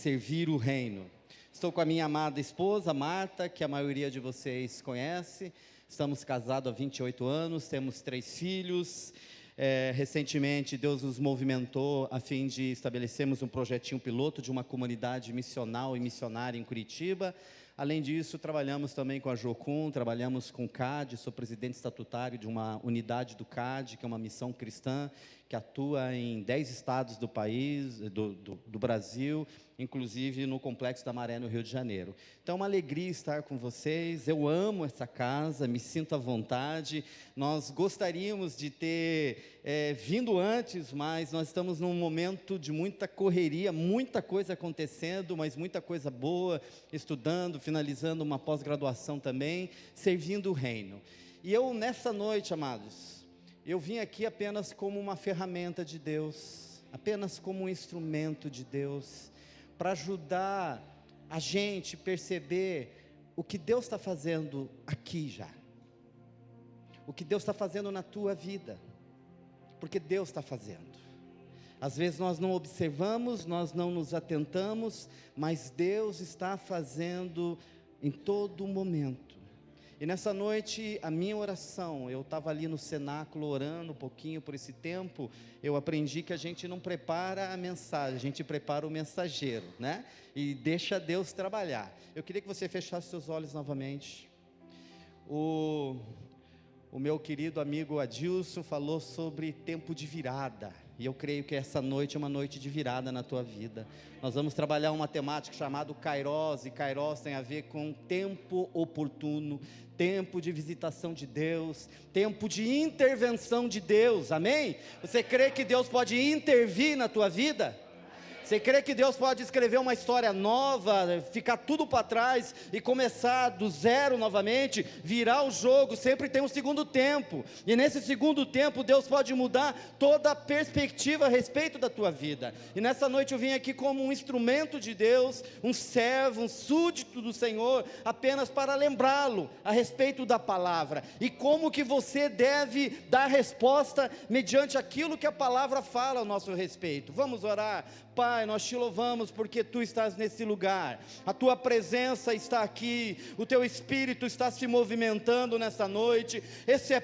servir o reino. Estou com a minha amada esposa, Marta, que a maioria de vocês conhece. Estamos casados há 28 anos, temos 3 filhos. Recentemente Deus nos movimentou a fim de estabelecermos um projetinho piloto de uma comunidade missional e missionária em Curitiba. Além disso, trabalhamos também com a Jocum, trabalhamos com o CAD, sou presidente estatutário de uma unidade do CAD, que é uma missão cristã, que atua em 10 estados do país, do Brasil, inclusive no Complexo da Maré, no Rio de Janeiro. Então é uma alegria estar com vocês, eu amo essa casa, me sinto à vontade. Nós gostaríamos de ter vindo antes, mas nós estamos num momento de muita correria, muita coisa acontecendo, mas muita coisa boa, estudando, finalizando uma pós-graduação também, servindo o reino. E eu nessa noite, amados, eu vim aqui apenas como uma ferramenta de Deus, apenas como um instrumento de Deus, para ajudar a gente perceber o que Deus está fazendo aqui já, o que Deus está fazendo na tua vida, porque Deus está fazendo. Às vezes nós não observamos, nós não nos atentamos, mas Deus está fazendo em todo momento. E nessa noite, a minha oração, eu estava ali no cenáculo orando um pouquinho por esse tempo, eu aprendi que a gente não prepara a mensagem, a gente prepara o mensageiro, né? E deixa Deus trabalhar. Eu queria que você fechasse seus olhos novamente. O meu querido amigo Adilson falou sobre tempo de virada, e eu creio que essa noite é uma noite de virada na tua vida. Nós vamos trabalhar uma temática chamada Kairos, e Kairos tem a ver com tempo oportuno, tempo de visitação de Deus, tempo de intervenção de Deus, amém? Você crê que Deus pode intervir na tua vida? Você crê que Deus pode escrever uma história nova, ficar tudo para trás e começar do zero novamente, virar o jogo? Sempre tem um segundo tempo, e nesse segundo tempo Deus pode mudar toda a perspectiva a respeito da tua vida. E nessa noite eu vim aqui como um instrumento de Deus, um servo, um súdito do Senhor, apenas para lembrá-lo a respeito da palavra, e como que você deve dar resposta mediante aquilo que a palavra fala ao nosso respeito. Vamos orar. Pai, nós te louvamos porque Tu estás nesse lugar, a Tua presença está aqui, o Teu Espírito está se movimentando nessa noite. Esse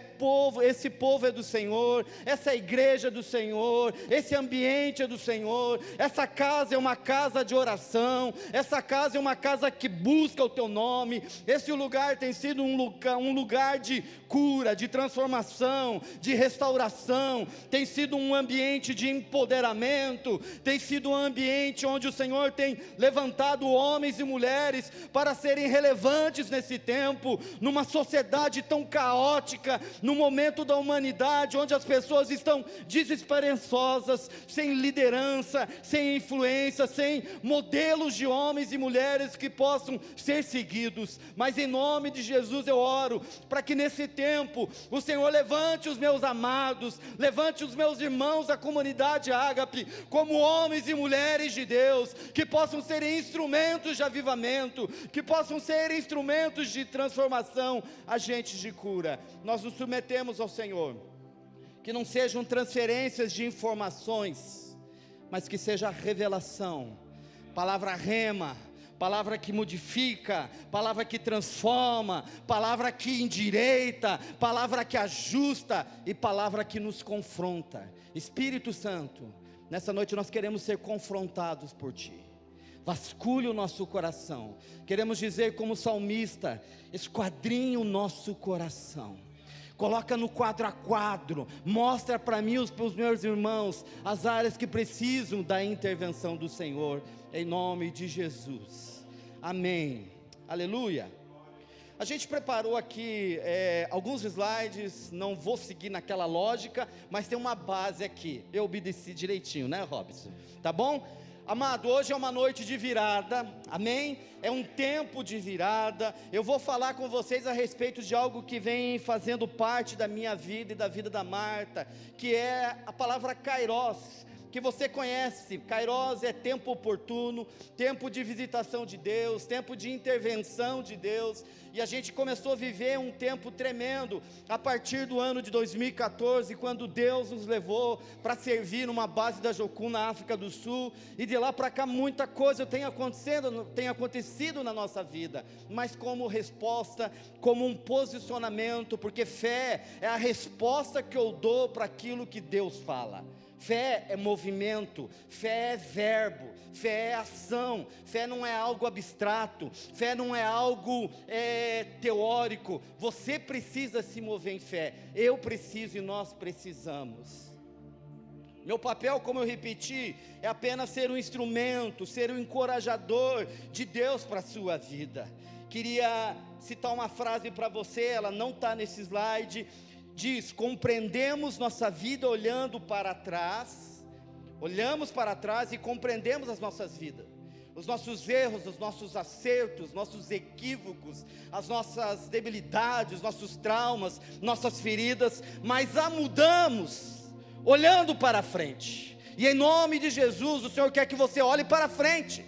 povo é do Senhor, essa igreja é do Senhor, esse ambiente é do Senhor, essa casa é uma casa de oração, essa casa é uma casa que busca o Teu nome. Esse lugar tem sido um lugar de cura, de transformação, de restauração, tem sido um ambiente de empoderamento, tem sido um ambiente onde o Senhor tem levantado homens e mulheres para serem relevantes nesse tempo, numa sociedade tão caótica, no momento da humanidade, onde as pessoas estão desesperançosas, sem liderança, sem influência, sem modelos de homens e mulheres que possam ser seguidos. Mas em nome de Jesus eu oro, para que nesse tempo, o Senhor levante os meus amados, levante os meus irmãos da comunidade Ágape, como homens e mulheres de Deus, que possam ser instrumentos de avivamento, que possam ser instrumentos de transformação, agentes de cura. Nós nos submetemos ao Senhor, que não sejam transferências de informações, mas que seja revelação, palavra rema, palavra que modifica, palavra que transforma, palavra que endireita, palavra que ajusta e palavra que nos confronta. Espírito Santo, nessa noite nós queremos ser confrontados por Ti. Vasculhe o nosso coração. Queremos dizer como salmista: esquadrinhe o nosso coração. Coloca no quadro a quadro. Mostra para mim, para os meus irmãos, as áreas que precisam da intervenção do Senhor. Em nome de Jesus. Amém. Aleluia. A gente preparou aqui alguns slides, não vou seguir naquela lógica, mas tem uma base aqui. Eu obedeci direitinho, né, Robson? Tá bom? Amado, hoje é uma noite de virada, amém? É um tempo de virada. Eu vou falar com vocês a respeito de algo que vem fazendo parte da minha vida e da vida da Marta, que é a palavra Kairos. que você conhece. Kairos é tempo oportuno, tempo de visitação de Deus, tempo de intervenção de Deus, e a gente começou a viver um tempo tremendo, a partir do ano de 2014, quando Deus nos levou para servir numa base da Jocum na África do Sul, e de lá para cá muita coisa tem acontecido na nossa vida, mas como resposta, como um posicionamento, porque fé é a resposta que eu dou para aquilo que Deus fala. Fé é movimento, fé é verbo, fé é ação, fé não é algo abstrato, fé não é algo teórico. Você precisa se mover em fé, eu preciso e nós precisamos. Meu papel, como eu repeti, é apenas ser um instrumento, ser um encorajador de Deus para a sua vida. Queria citar uma frase para você, ela não está nesse slide. Diz: compreendemos nossa vida olhando para trás, olhamos para trás e compreendemos as nossas vidas, os nossos erros, os nossos acertos, nossos equívocos, as nossas debilidades, os nossos traumas, nossas feridas, mas a mudamos olhando para frente. E em nome de Jesus, o Senhor quer que você olhe para frente.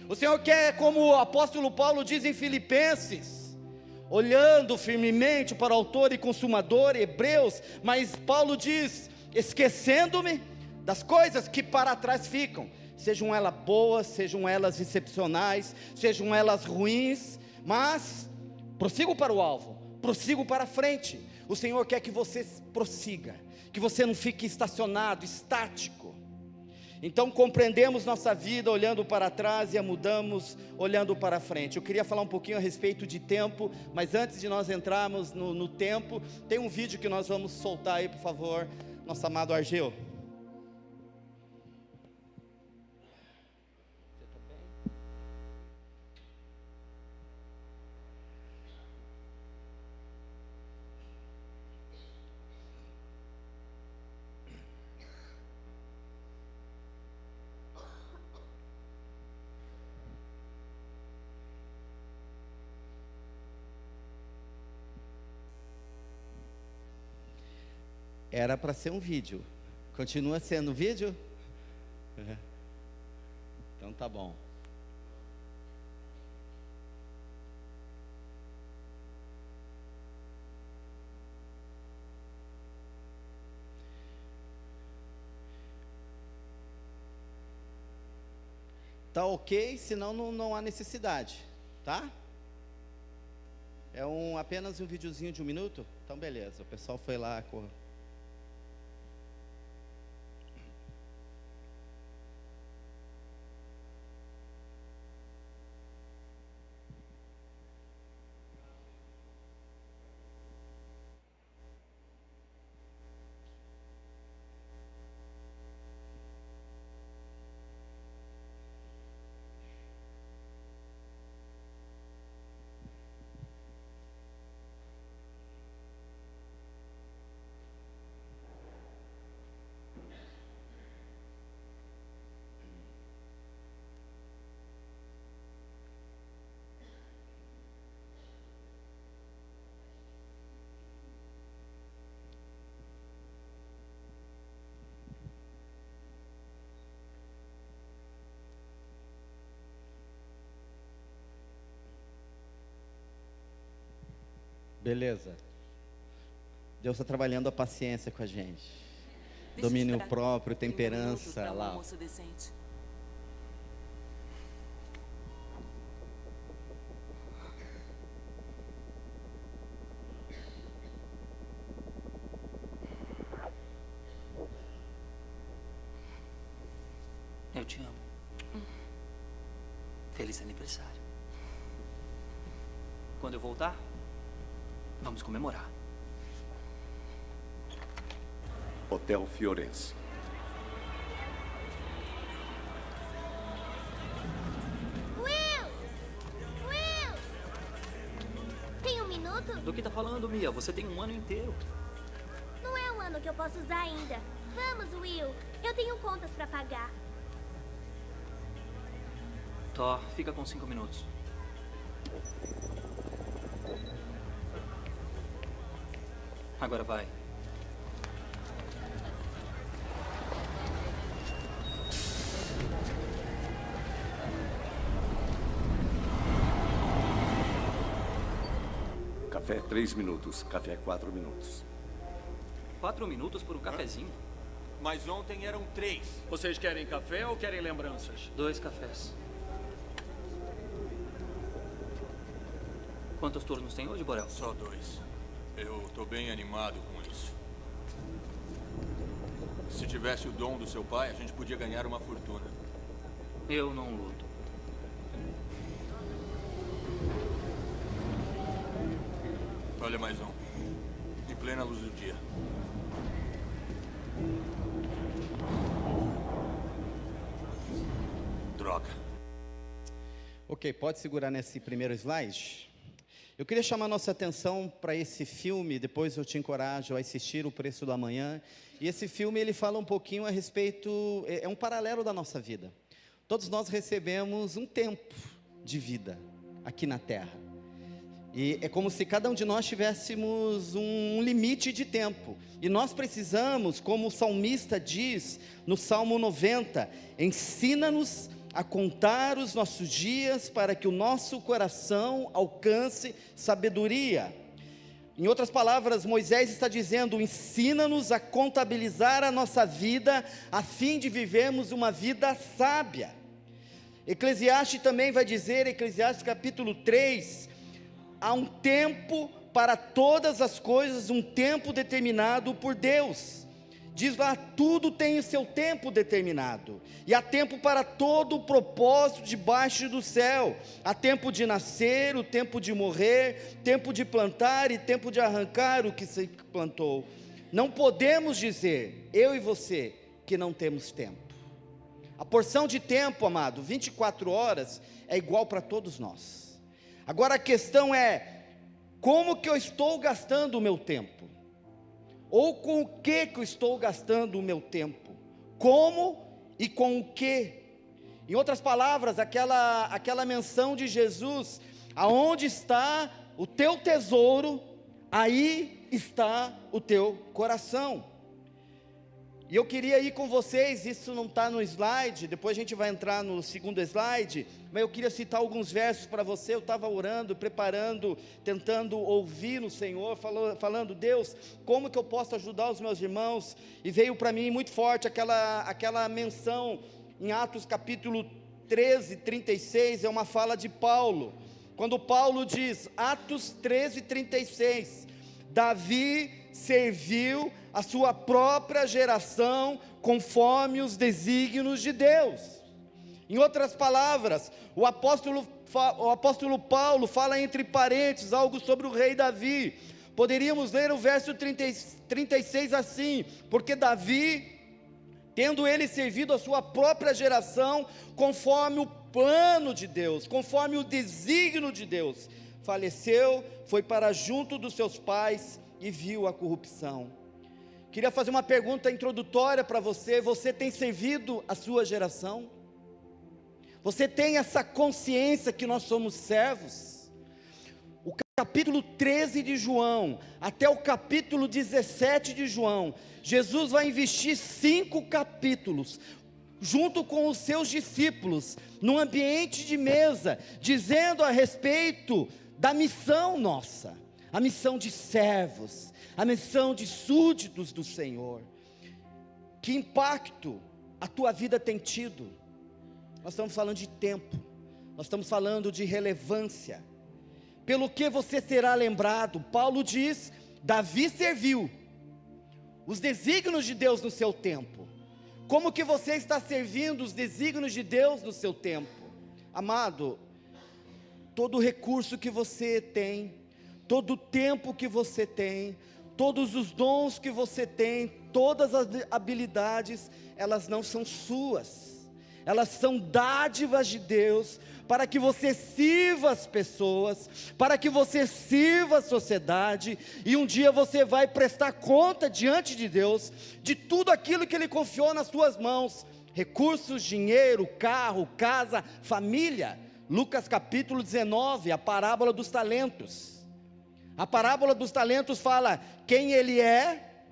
O Senhor quer, como o apóstolo Paulo diz em Filipenses, olhando firmemente para o autor e consumador, Hebreus, mas Paulo diz, esquecendo-me das coisas que para trás ficam, sejam elas boas, sejam elas excepcionais, sejam elas ruins, mas prossigo para o alvo, prossigo para a frente. O Senhor quer que você prossiga, que você não fique estacionado, estático. Então compreendemos nossa vida olhando para trás e a mudamos olhando para frente. Eu queria falar um pouquinho a respeito de tempo, mas antes de nós entrarmos no tempo, tem um vídeo que nós vamos soltar aí, por favor, nosso amado Argeu. Era para ser um vídeo. Continua sendo vídeo? Então tá bom. Tá ok, senão não há necessidade, tá? É apenas um videozinho de 1 minuto? Então beleza, o pessoal foi lá, beleza. Deus está trabalhando a paciência com a gente. Domínio próprio, temperança, lá. Eu te amo. Feliz aniversário. Quando eu voltar, vamos comemorar. Hotel Fiorense. Will! Tem 1 minuto? Do que tá falando, Mia? Você tem 1 ano inteiro. Não é 1 ano que eu posso usar ainda. Vamos, Will. Eu tenho contas pra pagar. Tó, fica com 5 minutos. Agora vai. Café 3 minutos, café 4 minutos. 4 minutos por um cafezinho? Mas ontem eram 3. Vocês querem café ou querem lembranças? 2 cafés. Quantos turnos tem hoje, Borel? Só 2. Eu tô bem animado com isso. Se tivesse o dom do seu pai, a gente podia ganhar uma fortuna. Eu não luto. Olha mais um. Em plena luz do dia. Droga. Ok, pode segurar nesse primeiro slide? Eu queria chamar nossa atenção para esse filme, depois eu te encorajo a assistir O Preço do Amanhã. E esse filme, ele fala um pouquinho a respeito, é um paralelo da nossa vida. Todos nós recebemos um tempo de vida aqui na Terra. E é como se cada um de nós tivéssemos um limite de tempo. E nós precisamos, como o salmista diz no Salmo 90, ensina-nos a contar os nossos dias para que o nosso coração alcance sabedoria. Em outras palavras, Moisés está dizendo, ensina-nos a contabilizar a nossa vida, a fim de vivermos uma vida sábia. Eclesiastes também vai dizer, Eclesiastes capítulo 3, há um tempo para todas as coisas, um tempo determinado por Deus. Diz lá, tudo tem o seu tempo determinado, e há tempo para todo o propósito debaixo do céu. Há tempo de nascer, o tempo de morrer, tempo de plantar e tempo de arrancar o que se plantou. Não podemos dizer, eu e você, que não temos tempo. A porção de tempo, amado, 24 horas, é igual para todos nós. Agora a questão é, como que eu estou gastando o meu tempo? Ou com o que eu estou gastando o meu tempo? Como e com o que? Em outras palavras, aquela menção de Jesus, aonde está o teu tesouro, aí está o teu coração. E eu queria ir com vocês, isso não está no slide, depois a gente vai entrar no segundo slide, mas eu queria citar alguns versos para você. Eu estava orando, preparando, tentando ouvir no Senhor, falando, Deus, como que eu posso ajudar os meus irmãos? E veio para mim muito forte aquela menção em Atos capítulo 13, 36, é uma fala de Paulo, quando Paulo diz, Atos 13, 36, Davi serviu a sua própria geração conforme os desígnios de Deus. Em outras palavras, o apóstolo Paulo fala entre parênteses algo sobre o rei Davi. Poderíamos ler o verso 36 assim, porque Davi, tendo ele servido a sua própria geração conforme o plano de Deus, conforme o desígnio de Deus, faleceu, foi para junto dos seus pais e viu a corrupção. Queria fazer uma pergunta introdutória para você. Você tem servido a sua geração? Você tem essa consciência que nós somos servos? O capítulo 13 de João, até o capítulo 17 de João, Jesus vai investir 5 capítulos, junto com os seus discípulos, num ambiente de mesa, dizendo a respeito da missão nossa, a missão de servos, a missão de súditos do Senhor. Que impacto a tua vida tem tido? Nós estamos falando de tempo, nós estamos falando de relevância, pelo que você será lembrado. Paulo diz, Davi serviu os desígnios de Deus no seu tempo. Como que você está servindo os desígnios de Deus no seu tempo? Amado, todo o recurso que você tem, todo o tempo que você tem, todos os dons que você tem, todas as habilidades, elas não são suas, elas são dádivas de Deus, para que você sirva as pessoas, para que você sirva a sociedade, e um dia você vai prestar conta diante de Deus, de tudo aquilo que Ele confiou nas suas mãos, recursos, dinheiro, carro, casa, família. Lucas capítulo 19, a parábola dos talentos. A parábola dos talentos fala quem Ele é,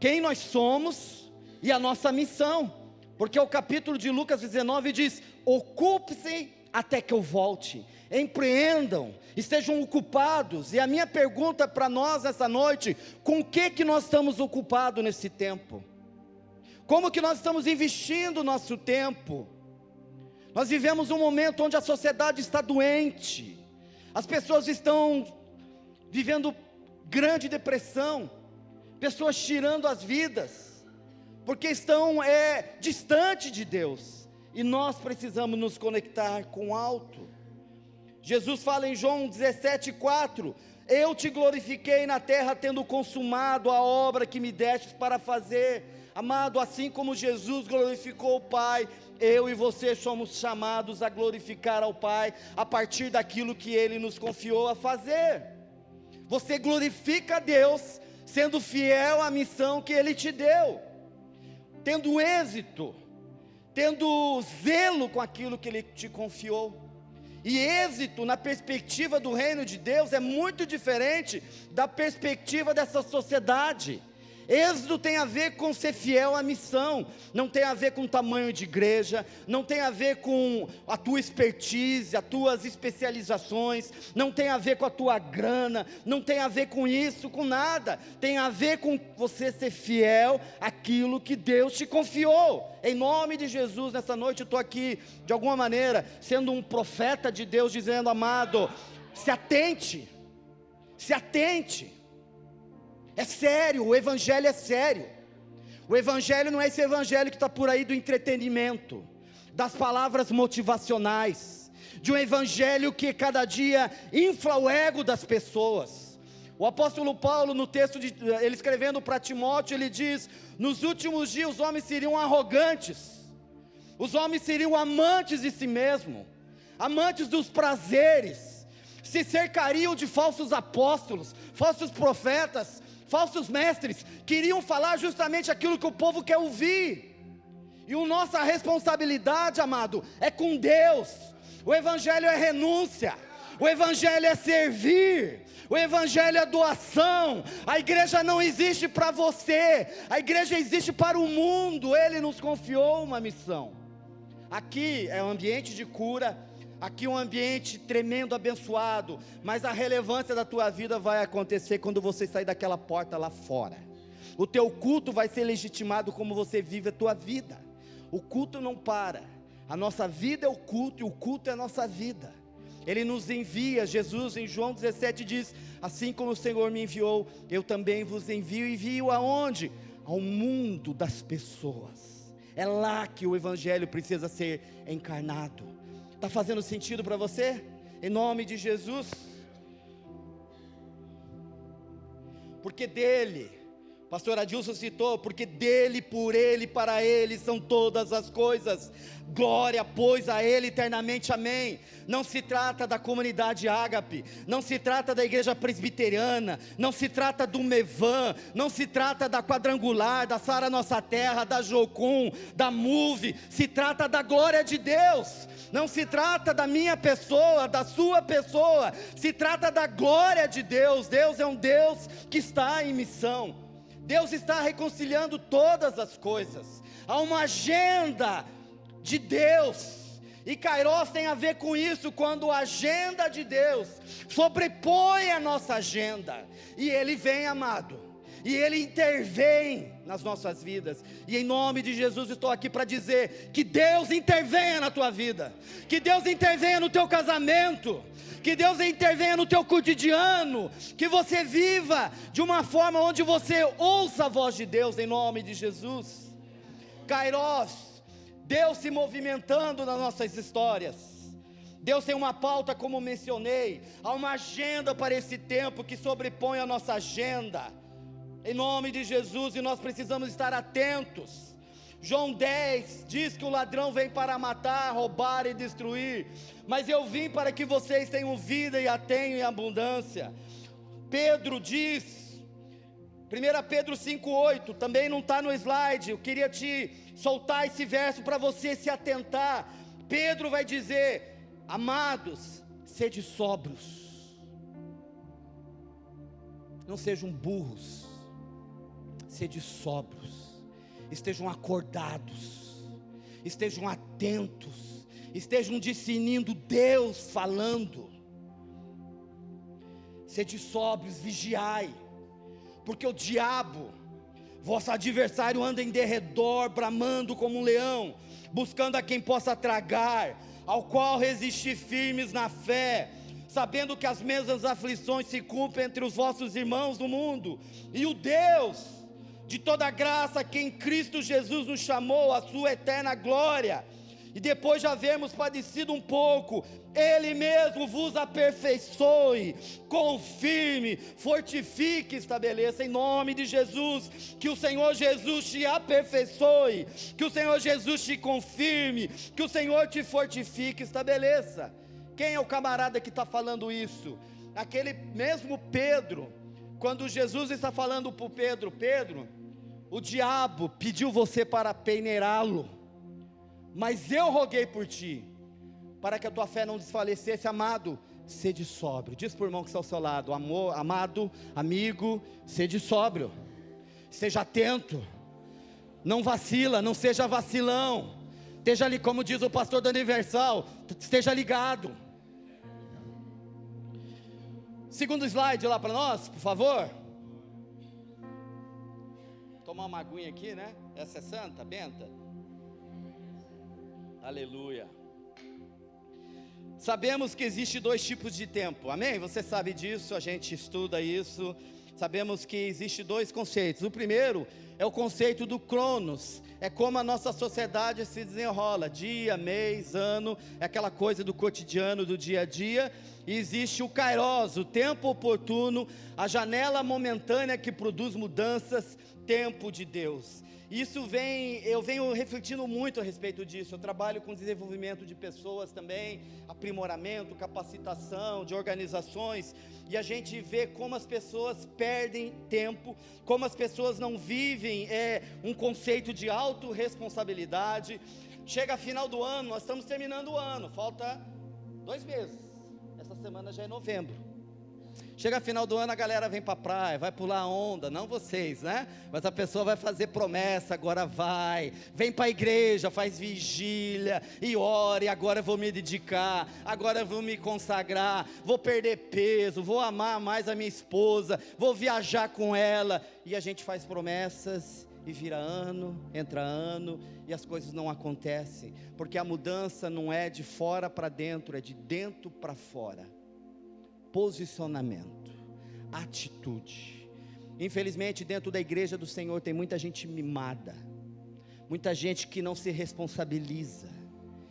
quem nós somos e a nossa missão. Porque o capítulo de Lucas 19 diz, ocupe-se até que eu volte. Empreendam, estejam ocupados. E a minha pergunta para nós essa noite: com o que nós estamos ocupados nesse tempo? Como que nós estamos investindo o nosso tempo? Nós vivemos um momento onde a sociedade está doente, as pessoas estão vivendo grande depressão, pessoas tirando as vidas, porque estão distante de Deus, e nós precisamos nos conectar com o alto. Jesus fala em João 17,4: eu te glorifiquei na terra, tendo consumado a obra que me destes para fazer. Amado, assim como Jesus glorificou o Pai, eu e você somos chamados a glorificar ao Pai, a partir daquilo que Ele nos confiou a fazer. Você glorifica a Deus, sendo fiel à missão que Ele te deu, tendo êxito, tendo zelo com aquilo que Ele te confiou. E êxito na perspectiva do reino de Deus é muito diferente da perspectiva dessa sociedade. Êxito tem a ver com ser fiel à missão, não tem a ver com tamanho de igreja, não tem a ver com a tua expertise, as tuas especializações, não tem a ver com a tua grana, não tem a ver com isso, com nada. Tem a ver com você ser fiel àquilo que Deus te confiou. Em nome de Jesus, nessa noite eu estou aqui, de alguma maneira, sendo um profeta de Deus, dizendo: amado, se atente, se atente. É sério, o evangelho é sério. O evangelho não é esse evangelho que está por aí do entretenimento, das palavras motivacionais, de um evangelho que cada dia infla o ego das pessoas. O apóstolo Paulo, no texto, ele escrevendo para Timóteo, ele diz: nos últimos dias os homens seriam arrogantes, os homens seriam amantes de si mesmo, amantes dos prazeres, se cercariam de falsos apóstolos, falsos profetas, falsos mestres, queriam falar justamente aquilo que o povo quer ouvir. E a nossa responsabilidade, amado, é com Deus. O evangelho é renúncia, o evangelho é servir, o evangelho é doação. A igreja não existe para você, a igreja existe para o mundo. Ele nos confiou uma missão. Aqui é um ambiente de cura, aqui um ambiente tremendo, abençoado, mas a relevância da tua vida vai acontecer quando você sair daquela porta lá fora. O teu culto vai ser legitimado como você vive a tua vida. O culto não para, a nossa vida é o culto, e o culto é a nossa vida. Ele nos envia. Jesus em João 17 diz: assim como o Senhor me enviou, eu também vos envio. Envio aonde? Ao mundo das pessoas. É lá que o evangelho precisa ser encarnado. Está fazendo sentido para você? Em nome de Jesus. Porque dele, pastor Adilson citou, porque dele, por ele, para ele são todas as coisas. Glória, pois, a ele eternamente, amém. Não se trata da comunidade Ágape, não se trata da igreja presbiteriana, não se trata do Mevan, não se trata da Quadrangular, da Sara Nossa Terra, da Jocum, da Move. Se trata da glória de Deus. Não se trata da minha pessoa, da sua pessoa, se trata da glória de Deus. Deus é um Deus que está em missão. Deus está reconciliando todas as coisas. Há uma agenda de Deus, e Kairos tem a ver com isso, quando a agenda de Deus sobrepõe a nossa agenda, e Ele vem, amado, e Ele intervém nas nossas vidas. E em nome de Jesus estou aqui para dizer que Deus intervenha na tua vida, que Deus intervenha no teu casamento, que Deus intervenha no teu cotidiano, que você viva de uma forma onde você ouça a voz de Deus, em nome de Jesus. Kairos, Deus se movimentando nas nossas histórias. Deus tem uma pauta, como mencionei, há uma agenda para esse tempo que sobrepõe a nossa agenda, em nome de Jesus, e nós precisamos estar atentos. João 10 diz que o ladrão vem para matar, roubar e destruir, mas eu vim para que vocês tenham vida e a tenham em abundância. Pedro diz, 1 Pedro 5,8, também não está no slide, eu queria te soltar esse verso para você se atentar. Pedro vai dizer: amados, sede sóbrios, não sejam burros, sede sóbrios, estejam acordados, estejam atentos, estejam discernindo Deus falando. Sede sóbrios, vigiai, porque o diabo, vosso adversário, anda em derredor, bramando como um leão, buscando a quem possa tragar, ao qual resistir firmes na fé, sabendo que as mesmas aflições se cumprem entre os vossos irmãos do mundo, e o Deus de toda graça, que em Cristo Jesus nos chamou à sua eterna glória, e depois de havermos padecido um pouco, Ele mesmo vos aperfeiçoe, confirme, fortifique, estabeleça, em nome de Jesus. Que o Senhor Jesus te aperfeiçoe, que o Senhor Jesus te confirme, que o Senhor te fortifique, estabeleça. Quem é o camarada que está falando isso? Aquele mesmo Pedro. Quando Jesus está falando para Pedro: Pedro, o diabo pediu você para peneirá-lo, mas eu roguei por ti, para que a tua fé não desfalecesse. Amado, sede sóbrio. Diz para o irmão que está ao seu lado: amor, amado, amigo, sede sóbrio, esteja atento, não vacila, não seja vacilão, esteja ali, como diz o pastor da Universal, esteja ligado. Segundo slide lá para nós, por favor. Tomar uma aguinha aqui, né? Essa é santa, benta. Aleluia. Sabemos que existe 2 tipos de tempo, amém? Você sabe disso, a gente estuda isso. Sabemos que existe 2 conceitos. O primeiro é o conceito do cronos, é como a nossa sociedade se desenrola, dia, mês, ano, é aquela coisa do cotidiano, do dia a dia. E existe o kairos, o tempo oportuno, a janela momentânea que produz mudanças, tempo de Deus. Eu venho refletindo muito a respeito disso. Eu trabalho com desenvolvimento de pessoas também, aprimoramento, capacitação de organizações, e a gente vê como as pessoas perdem tempo, como as pessoas não vivem um conceito de autorresponsabilidade. Chega final do ano, nós estamos terminando o ano, falta 2 meses, essa semana já é novembro. Chega final do ano, a galera vem para a praia, vai pular onda, não vocês, né? Mas a pessoa vai fazer promessa, agora vem para a igreja, faz vigília, e ora, e agora eu vou me dedicar, agora eu vou me consagrar, vou perder peso, vou amar mais a minha esposa, vou viajar com ela, e a gente faz promessas, e vira ano, entra ano, e as coisas não acontecem, porque a mudança não é de fora para dentro, é de dentro para fora. Posicionamento, atitude. Infelizmente, dentro da igreja do Senhor tem muita gente mimada, muita gente que não se responsabiliza,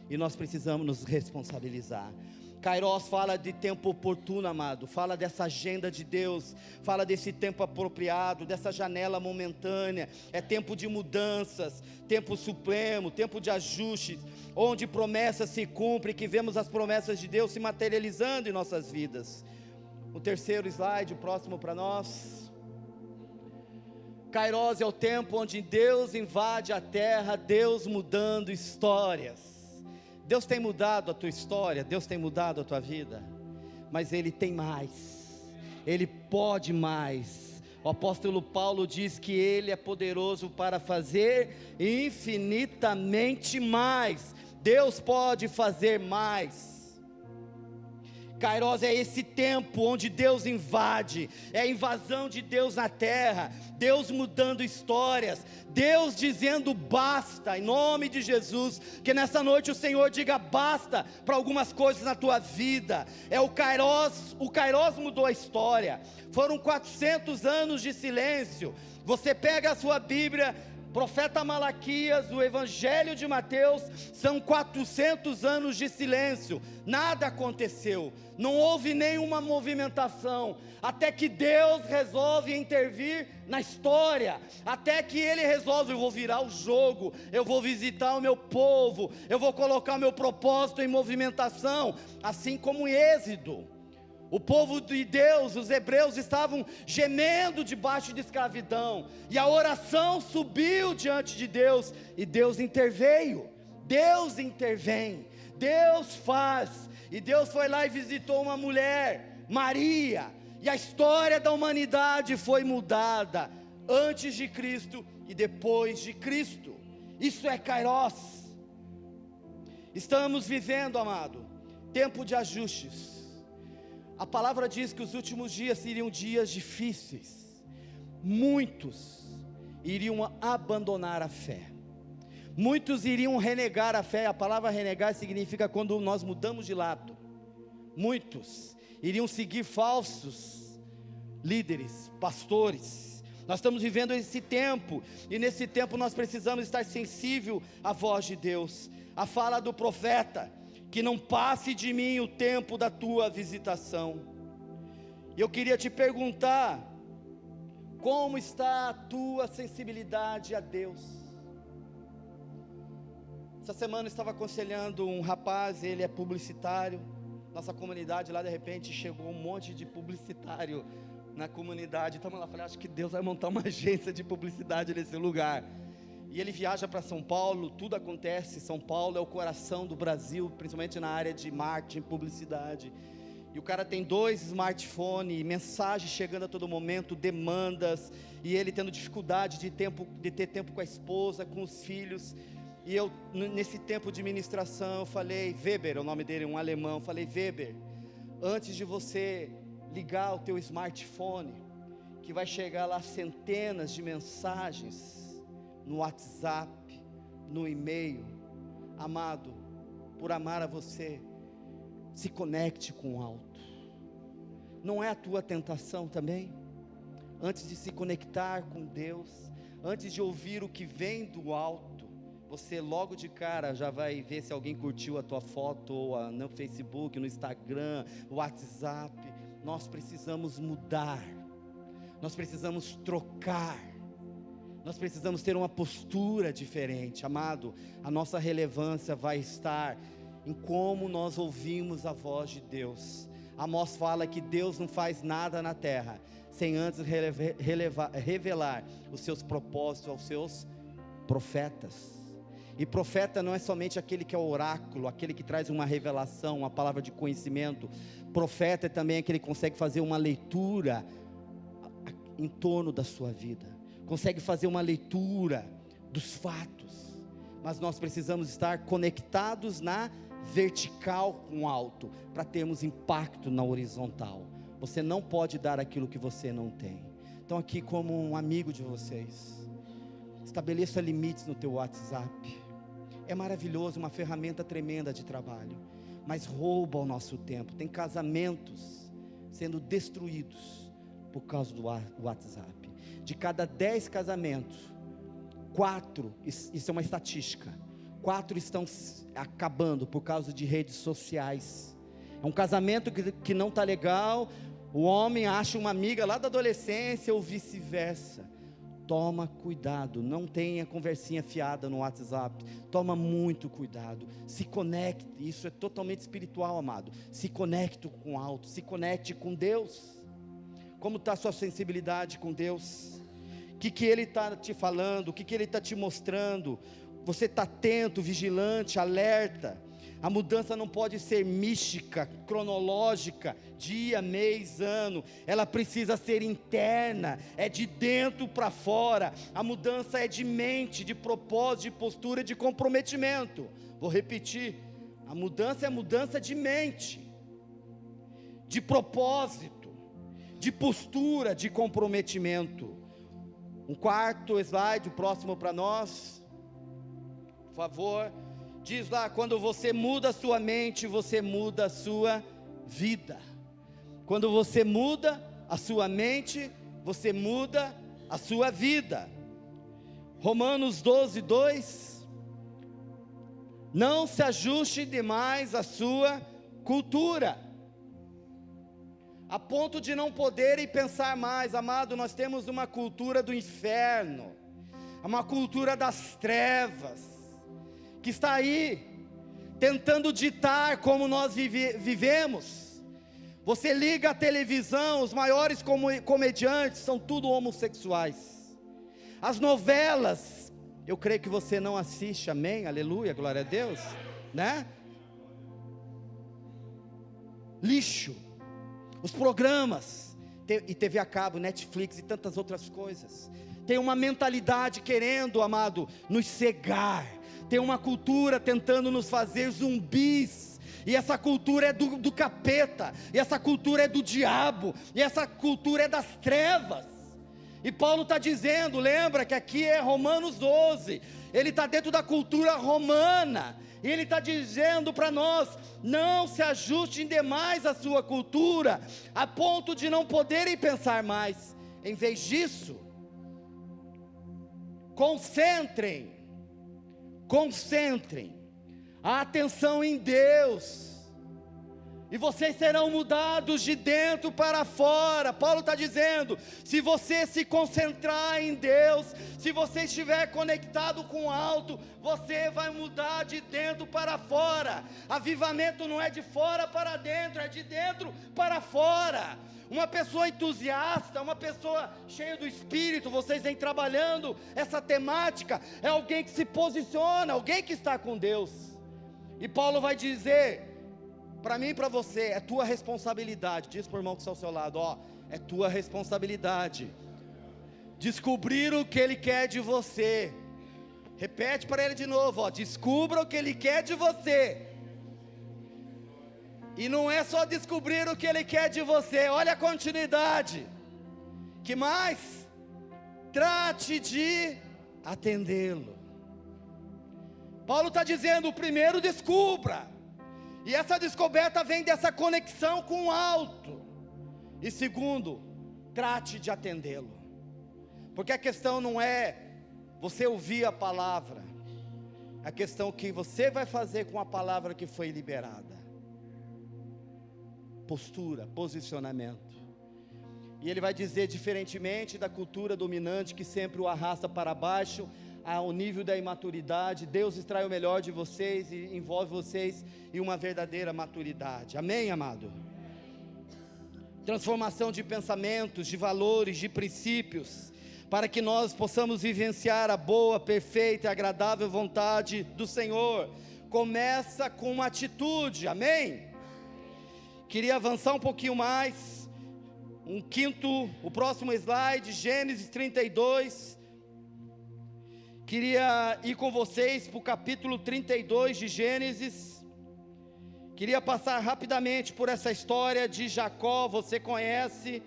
e nós precisamos nos responsabilizar. Kairos fala de tempo oportuno, amado, fala dessa agenda de Deus, fala desse tempo apropriado, dessa janela momentânea, é tempo de mudanças, tempo supremo, tempo de ajustes, onde promessas se cumprem, que vemos as promessas de Deus se materializando em nossas vidas. O terceiro slide, o próximo para nós. Kairos é o tempo onde Deus invade a terra, Deus mudando histórias. Deus tem mudado a tua história, Deus tem mudado a tua vida, mas Ele tem mais, Ele pode mais. O apóstolo Paulo diz que Ele é poderoso para fazer infinitamente mais. Deus pode fazer mais. Kairos é esse tempo onde Deus invade, é a invasão de Deus na terra, Deus mudando histórias, Deus dizendo basta, em nome de Jesus. Que nessa noite o Senhor diga basta para algumas coisas na tua vida. É o Kairos mudou a história. Foram 400 anos de silêncio. Você pega a sua Bíblia, profeta Malaquias, o Evangelho de Mateus, são 400 anos de silêncio, nada aconteceu, não houve nenhuma movimentação, até que Deus resolve intervir na história, até que Ele resolve: eu vou virar o jogo, eu vou visitar o meu povo, eu vou colocar o meu propósito em movimentação, assim como em Êxodo. O povo de Deus, os hebreus, estavam gemendo debaixo de escravidão, e a oração subiu diante de Deus, e Deus interveio. Deus intervém, Deus faz, e Deus foi lá e visitou uma mulher, Maria, e a história da humanidade foi mudada, antes de Cristo e depois de Cristo. Isso é Kairos. Estamos vivendo, amado, tempo de ajustes. A palavra diz que os últimos dias seriam dias difíceis. Muitos iriam abandonar a fé. Muitos iriam renegar a fé. A palavra renegar significa quando nós mudamos de lado. Muitos iriam seguir falsos líderes, pastores. Nós estamos vivendo esse tempo, e nesse tempo nós precisamos estar sensível à voz de Deus. A fala do profeta, que não passe de mim o tempo da tua visitação. E eu queria te perguntar, como está a tua sensibilidade a Deus? Essa semana eu estava aconselhando um rapaz, ele é publicitário. Nossa comunidade lá, de repente chegou um monte de publicitário na comunidade. Então eu falei, acho que Deus vai montar uma agência de publicidade nesse lugar. E ele viaja para São Paulo, tudo acontece. São Paulo é o coração do Brasil, principalmente na área de marketing, publicidade. E o cara tem 2 smartphones, mensagens chegando a todo momento, demandas, e ele tendo dificuldade de ter tempo com a esposa, com os filhos. E eu, nesse tempo de ministração, eu falei, Weber, é o nome dele, um alemão, eu falei, Weber, antes de você ligar o teu smartphone, que vai chegar lá centenas de mensagens, no WhatsApp, no e-mail, amado, por amar a você, se conecte com o alto. Não é a tua tentação também? Antes de se conectar com Deus, antes de ouvir o que vem do alto, você logo de cara já vai ver se alguém curtiu a tua foto, ou no Facebook, no Instagram, WhatsApp. Nós precisamos mudar, nós precisamos trocar, nós precisamos ter uma postura diferente, amado. A nossa relevância vai estar em como nós ouvimos a voz de Deus. Amós fala que Deus não faz nada na terra sem antes revelar os seus propósitos aos seus profetas. E profeta não é somente aquele que é o oráculo, aquele que traz uma revelação, uma palavra de conhecimento. Profeta é também aquele que consegue fazer uma leitura em torno da sua vida, consegue fazer uma leitura dos fatos. Mas nós precisamos estar conectados na vertical com o alto, para termos impacto na horizontal. Você não pode dar aquilo que você não tem. Então aqui, como um amigo de vocês, estabeleça limites no teu WhatsApp. É maravilhoso, uma ferramenta tremenda de trabalho, mas rouba o nosso tempo. Tem casamentos sendo destruídos por causa do WhatsApp. De cada 10 casamentos, 4, isso é uma estatística, 4 estão acabando por causa de redes sociais. É um casamento que não está legal, o homem acha uma amiga lá da adolescência ou vice-versa. Toma cuidado, não tenha conversinha fiada no WhatsApp, toma muito cuidado, se conecte, isso é totalmente espiritual, amado, se conecte com o alto, se conecte com Deus. Como está a sua sensibilidade com Deus? O que Ele está te falando, o que Ele está te mostrando? Você está atento, vigilante, alerta? A mudança não pode ser mística, cronológica, dia, mês, ano. Ela precisa ser interna, é de dentro para fora. A mudança é de mente, de propósito, de postura, de comprometimento. Vou repetir, a mudança é mudança de mente, de propósito, de postura, de comprometimento. Um quarto slide, o próximo para nós, por favor. Diz lá, quando você muda a sua mente, você muda a sua vida. Quando você muda a sua mente, você muda a sua vida. Romanos 12, 2. Não se ajuste demais à sua cultura, a ponto de não poderem pensar mais. Amado, nós temos uma cultura do inferno, uma cultura das trevas, que está aí, tentando ditar como nós vivemos. Você liga a televisão, os maiores comediantes são tudo homossexuais. As novelas, eu creio que você não assiste, amém, aleluia, glória a Deus, né? Lixo. Os programas, e TV a cabo, Netflix e tantas outras coisas, tem uma mentalidade querendo, amado, nos cegar. Tem uma cultura tentando nos fazer zumbis, e essa cultura é do capeta, e essa cultura é do diabo, e essa cultura é das trevas. E Paulo está dizendo, lembra que aqui é Romanos 12, ele está dentro da cultura romana, e ele está dizendo para nós: não se ajustem demais à sua cultura, a ponto de não poderem pensar mais. Em vez disso, concentrem a atenção em Deus, e vocês serão mudados de dentro para fora. Paulo está dizendo: se você se concentrar em Deus, se você estiver conectado com o alto, você vai mudar de dentro para fora. Avivamento não é de fora para dentro, é de dentro para fora. Uma pessoa entusiasta, uma pessoa cheia do Espírito, vocês vêm trabalhando essa temática, é alguém que se posiciona, alguém que está com Deus. E Paulo vai dizer para mim e para você: é tua responsabilidade. Diz para o irmão que está ao seu lado, ó, é tua responsabilidade descobrir o que Ele quer de você. Repete para ele de novo, ó, descubra o que Ele quer de você. E não é só descobrir o que Ele quer de você, olha a continuidade. Que mais? Trate de atendê-lo. Paulo está dizendo: primeiro descubra, e essa descoberta vem dessa conexão com o alto. E segundo, trate de atendê-lo. Porque a questão não é você ouvir a palavra, a questão é o que você vai fazer com a palavra que foi liberada. Postura, posicionamento. E ele vai dizer: diferentemente da cultura dominante que sempre o arrasta para baixo, ao nível da imaturidade, Deus extrai o melhor de vocês e envolve vocês em uma verdadeira maturidade. Amém, amado? Transformação de pensamentos, de valores, de princípios, para que nós possamos vivenciar a boa, perfeita e agradável vontade do Senhor. Começa com uma atitude, amém? Queria avançar um pouquinho mais, o próximo slide, Gênesis 32, queria ir com vocês para o capítulo 32 de Gênesis, queria passar rapidamente por essa história de Jacó. Você conhece,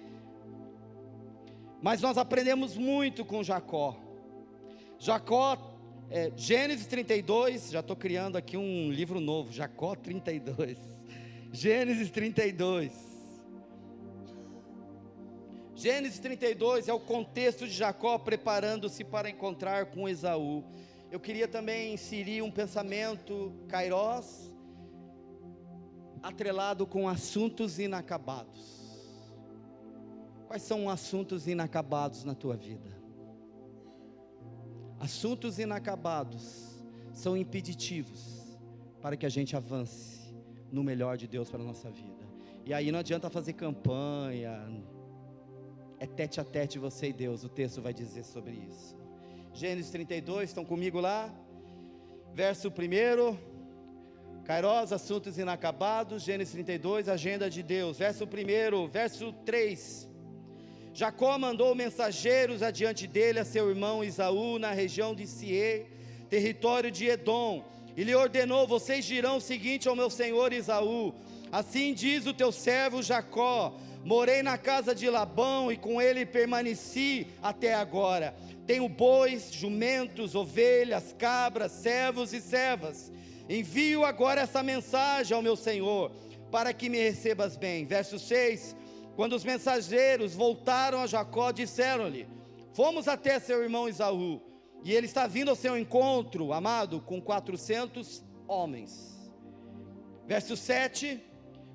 mas nós aprendemos muito com Jacó. Gênesis 32, já estou criando aqui um livro novo, Jacó 32, Gênesis 32. Gênesis 32 é o contexto de Jacó preparando-se para encontrar com Esaú. Eu queria também inserir um pensamento kairós, atrelado com assuntos inacabados. Quais são assuntos inacabados na tua vida? Assuntos inacabados são impeditivos para que a gente avance no melhor de Deus para a nossa vida. E aí não adianta fazer campanha, é tete a tete você e Deus. O texto vai dizer sobre isso. Gênesis 32, estão comigo lá? Verso 1, kairós, assuntos inacabados. Gênesis 32, agenda de Deus. Verso 1, verso 3. Jacó mandou mensageiros adiante dele a seu irmão Esaú, na região de Seir, território de Edom, e lhe ordenou: vocês dirão o seguinte ao meu senhor Esaú: assim diz o teu servo Jacó, morei na casa de Labão e com ele permaneci até agora. Tenho bois, jumentos, ovelhas, cabras, servos e servas. Envio agora essa mensagem ao meu senhor, para que me recebas bem. Verso 6, quando os mensageiros voltaram a Jacó, disseram-lhe: fomos até seu irmão Esaú, e ele está vindo ao seu encontro, amado, com 400 homens. Verso 7,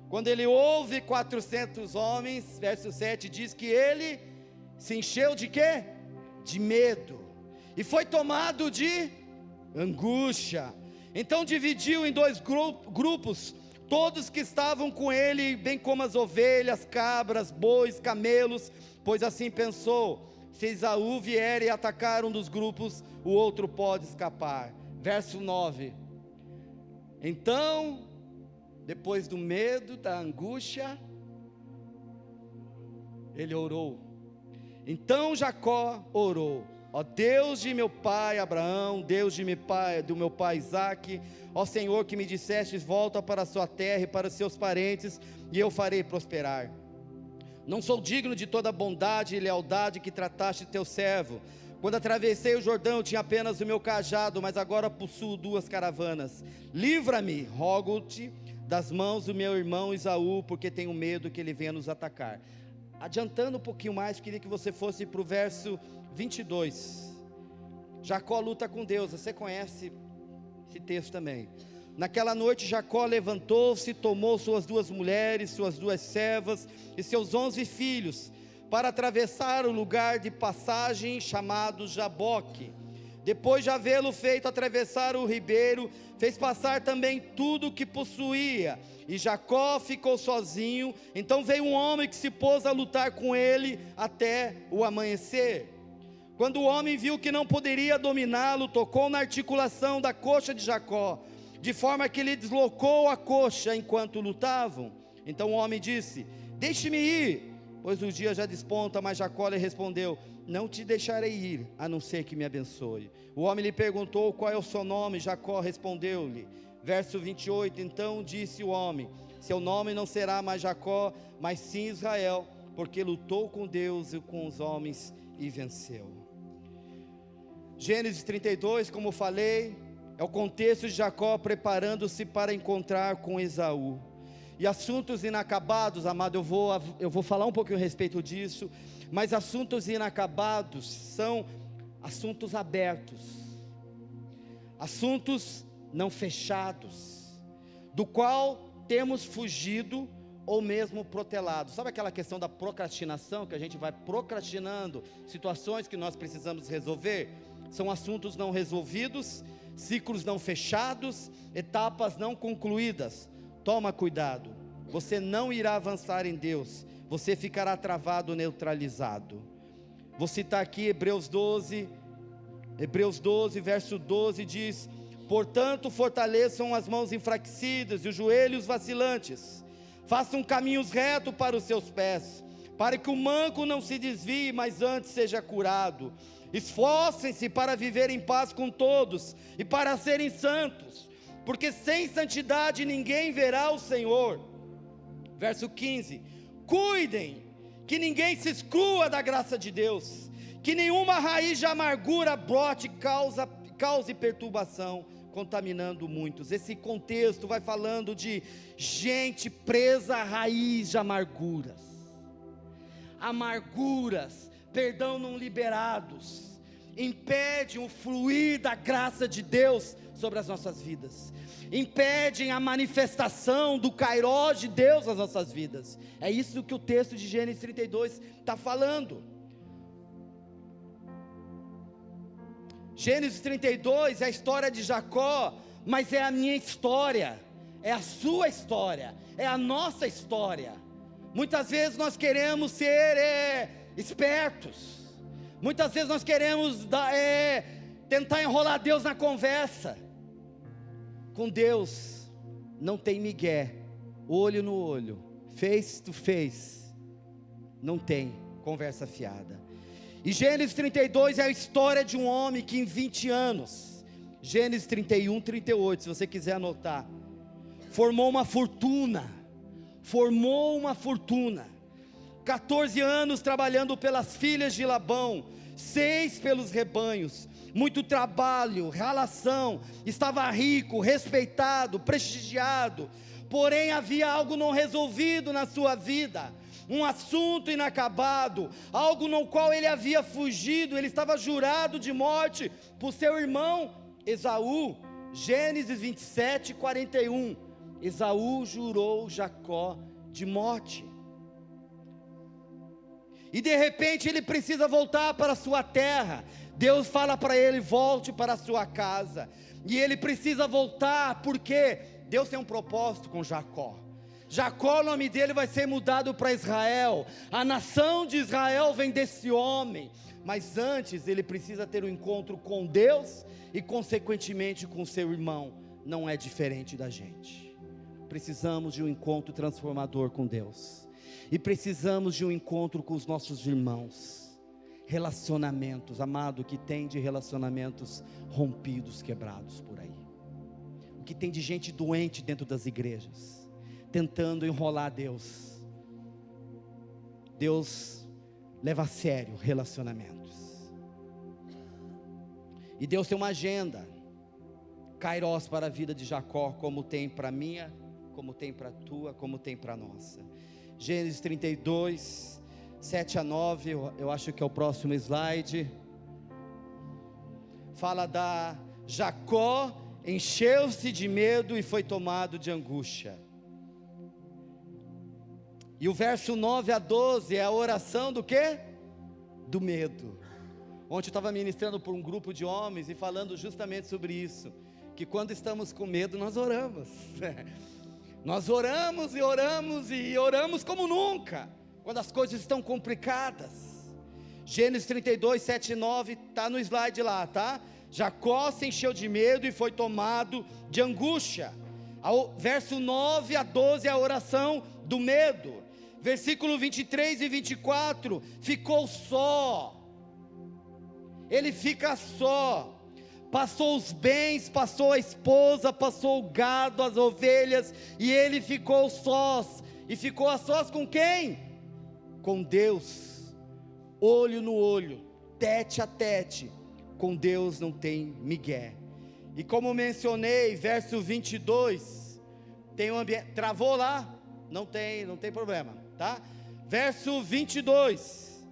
quando ele ouve 400 homens, verso 7 diz que ele se encheu de quê? De medo, e foi tomado de angústia. Então dividiu em 2 grupos todos que estavam com ele, bem como as ovelhas, cabras, bois, camelos, pois assim pensou: se Esaú vier e atacar um dos grupos, o outro pode escapar. Verso 9, então, depois do medo, da angústia, ele orou. Então Jacó orou: Ó Deus de meu pai Abraão, Deus do meu pai Isaque, ó Senhor que me dissestes, volta para a sua terra e para os seus parentes, e eu farei prosperar. Não sou digno de toda a bondade e lealdade que trataste teu servo. Quando atravessei o Jordão, eu tinha apenas o meu cajado, mas agora possuo 2 caravanas. Livra-me, rogo-te, das mãos do meu irmão Esaú, porque tenho medo que ele venha nos atacar. Adiantando um pouquinho mais, queria que você fosse para o verso 22. Jacó luta com Deus, você conhece esse texto também. Naquela noite Jacó levantou-se, tomou suas 2 mulheres, suas 2 servas e seus 11 filhos, para atravessar o lugar de passagem chamado Jaboque. Depois de havê-lo feito atravessar o ribeiro, fez passar também tudo o que possuía, e Jacó ficou sozinho. Então veio um homem que se pôs a lutar com ele até o amanhecer. Quando o homem viu que não poderia dominá-lo, tocou na articulação da coxa de Jacó, de forma que ele deslocou a coxa enquanto lutavam. Então o homem disse: deixe-me ir, pois o dia já desponta. Mas Jacó lhe respondeu: não te deixarei ir, a não ser que me abençoe. O homem lhe perguntou: qual é o seu nome? Jacó respondeu-lhe. Verso 28, então disse o homem: seu nome não será mais Jacó, mas sim Israel, porque lutou com Deus e com os homens e venceu. Gênesis 32, como falei, é o contexto de Jacó preparando-se para encontrar com Esaú. E assuntos inacabados, amado, eu vou falar um pouquinho a respeito disso, mas assuntos inacabados são assuntos abertos, assuntos não fechados, do qual temos fugido ou mesmo protelado. Sabe aquela questão da procrastinação, que a gente vai procrastinando situações que nós precisamos resolver? São assuntos não resolvidos, ciclos não fechados, etapas não concluídas. Toma cuidado, você não irá avançar em Deus, você ficará travado, neutralizado. Vou citar aqui Hebreus 12, verso 12 diz: portanto fortaleçam as mãos enfraquecidas e os joelhos vacilantes, façam caminhos retos para os seus pés, para que o manco não se desvie, mas antes seja curado. Esforcem-se para viver em paz com todos e para serem santos, porque sem santidade ninguém verá o Senhor. Verso 15: cuidem que ninguém se exclua da graça de Deus, que nenhuma raiz de amargura brote e cause perturbação, contaminando muitos. Esse contexto vai falando de gente presa à raiz de amarguras, perdão não liberados, impedem o fluir da graça de Deus sobre as nossas vidas, impedem a manifestação do kairós de Deus nas nossas vidas. É isso que o texto de Gênesis 32 está falando. Gênesis 32 é a história de Jacó, mas é a minha história, é a sua história, é a nossa história. Muitas vezes nós queremos ser espertos, muitas vezes nós queremos tentar enrolar Deus na conversa. Com Deus não tem migué, olho no olho, face to face, não tem conversa fiada. E Gênesis 32 é a história de um homem que em 20 anos, Gênesis 31, 38, se você quiser anotar, formou uma fortuna, 14 anos trabalhando pelas filhas de Labão, 6 pelos rebanhos, muito trabalho, relação, estava rico, respeitado, prestigiado, porém havia algo não resolvido na sua vida, um assunto inacabado, algo no qual ele havia fugido. Ele estava jurado de morte por seu irmão Esaú. Gênesis 27, 41, Esaú jurou Jacó de morte, e de repente ele precisa voltar para a sua terra. Deus fala para ele: volte para a sua casa, e ele precisa voltar, porque Deus tem um propósito com Jacó. Jacó, o nome dele vai ser mudado para Israel, a nação de Israel vem desse homem, mas antes ele precisa ter um encontro com Deus, e consequentemente com seu irmão. Não é diferente da gente, precisamos de um encontro transformador com Deus, e precisamos de um encontro com os nossos irmãos. relacionamentos, amado, o que tem de relacionamentos rompidos, quebrados por aí, o que tem de gente doente dentro das igrejas, tentando enrolar Deus. Deus leva a sério relacionamentos, e Deus tem uma agenda, Kairos, para a vida de Jacó, como tem para a minha, como tem para a tua, como tem para a nossa. Gênesis 32, 7 a 9, eu acho que é o próximo slide. Fala da Jacó encheu-se de medo e foi tomado de angústia. E o verso 9 a 12 é a oração do quê? Do medo. Ontem eu estava ministrando por um grupo de homens e falando justamente sobre isso, que quando estamos com medo nós oramos. Nós oramos e oramos e oramos como nunca, quando as coisas estão complicadas. Gênesis 32, 7 e 9, está no slide lá, tá? Jacó se encheu de medo e foi tomado de angústia. Verso 9 a 12 é a oração do medo. Versículo 23 e 24, ficou só. Ele fica só. Passou os bens, passou a esposa, passou o gado, as ovelhas, e ele ficou sós. E ficou a sós com quem? Com Deus, olho no olho, tete a tete. Com Deus não tem migué. E como mencionei, verso 22, tem um ambiente, travou lá? Não tem problema, tá? Verso 22,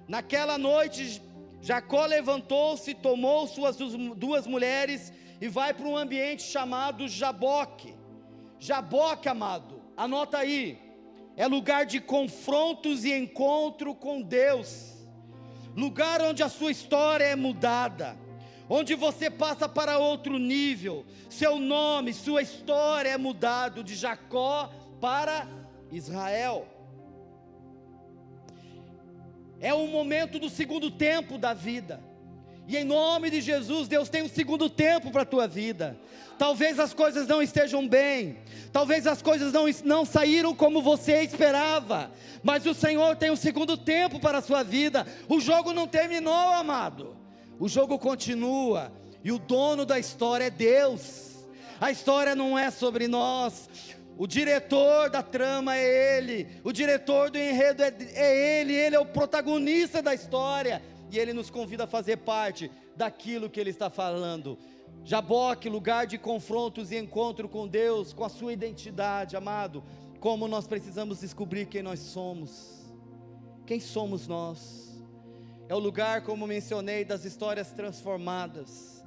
naquela noite Jacó levantou-se, tomou suas duas mulheres e vai para um ambiente chamado Jaboque. Jaboque, amado, anota aí, é lugar de confrontos e encontro com Deus, lugar onde a sua história é mudada, onde você passa para outro nível, seu nome, sua história é mudado de Jacó para Israel. É o momento do segundo tempo da vida, e em nome de Jesus, Deus tem um segundo tempo para a tua vida. Talvez as coisas não estejam bem, talvez as coisas não saíram como você esperava, mas o Senhor tem um segundo tempo para a sua vida. O jogo não terminou, amado, o jogo continua, e o dono da história é Deus. A história não é sobre nós. O diretor da trama é Ele, o diretor do enredo é Ele é o protagonista da história, e Ele nos convida a fazer parte daquilo que Ele está falando. Jaboque, lugar de confrontos e encontro com Deus, com a sua identidade, amado. Como nós precisamos descobrir quem nós somos. Quem somos nós? É o lugar, como mencionei, das histórias transformadas,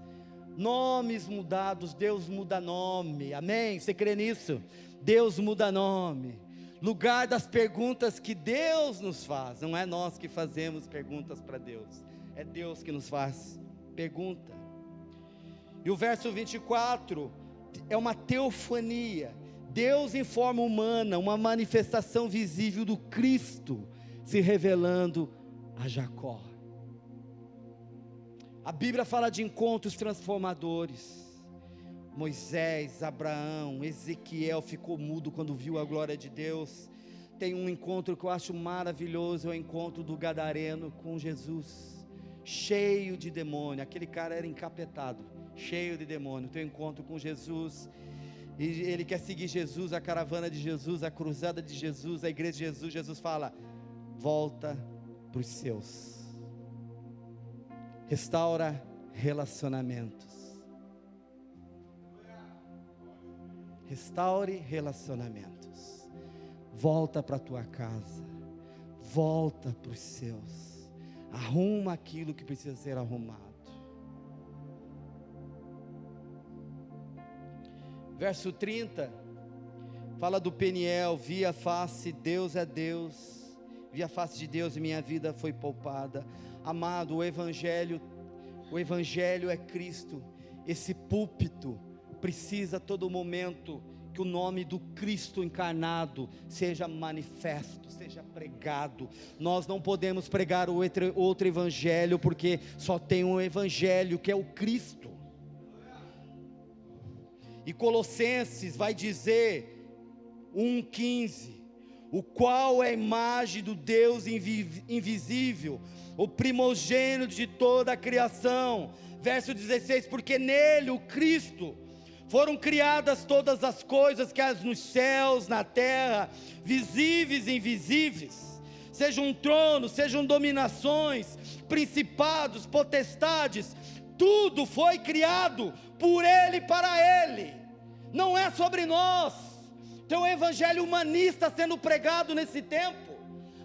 nomes mudados. Deus muda nome, amém? Você crê nisso? Deus muda nome, lugar das perguntas que Deus nos faz. Não é nós que fazemos perguntas para Deus, é Deus que nos faz pergunta. E o verso 24 é uma teofania. Deus em forma humana, uma manifestação visível do Cristo se revelando a Jacó. A Bíblia fala de encontros transformadores. Moisés, Abraão, Ezequiel ficou mudo quando viu a glória de Deus. Tem um encontro que eu acho maravilhoso, é o encontro do gadareno com Jesus, cheio de demônio. Aquele cara era encapetado, cheio de demônio. Tem um encontro com Jesus, e ele quer seguir Jesus, a caravana de Jesus, a cruzada de Jesus, a igreja de Jesus. Jesus fala: volta para os seus, restaura relacionamentos. Restaure relacionamentos. Volta para a tua casa, volta para os seus, arruma aquilo que precisa ser arrumado. Verso 30 fala do Peniel: vi a face, Deus é Deus, vi a face de Deus e minha vida foi poupada. Amado, o Evangelho é Cristo. Esse púlpito precisa a todo momento que o nome do Cristo encarnado seja manifesto, seja pregado. Nós não podemos pregar outro evangelho, porque só tem um evangelho, que é o Cristo. E Colossenses vai dizer 1,15: o qual é a imagem do Deus invisível, o primogênito de toda a criação. Verso 16, porque nele, o Cristo, foram criadas todas as coisas que há nos céus, na terra, visíveis e invisíveis, sejam tronos, sejam dominações, principados, potestades, tudo foi criado por Ele e para Ele, não é sobre nós. Tem um evangelho humanista sendo pregado nesse tempo,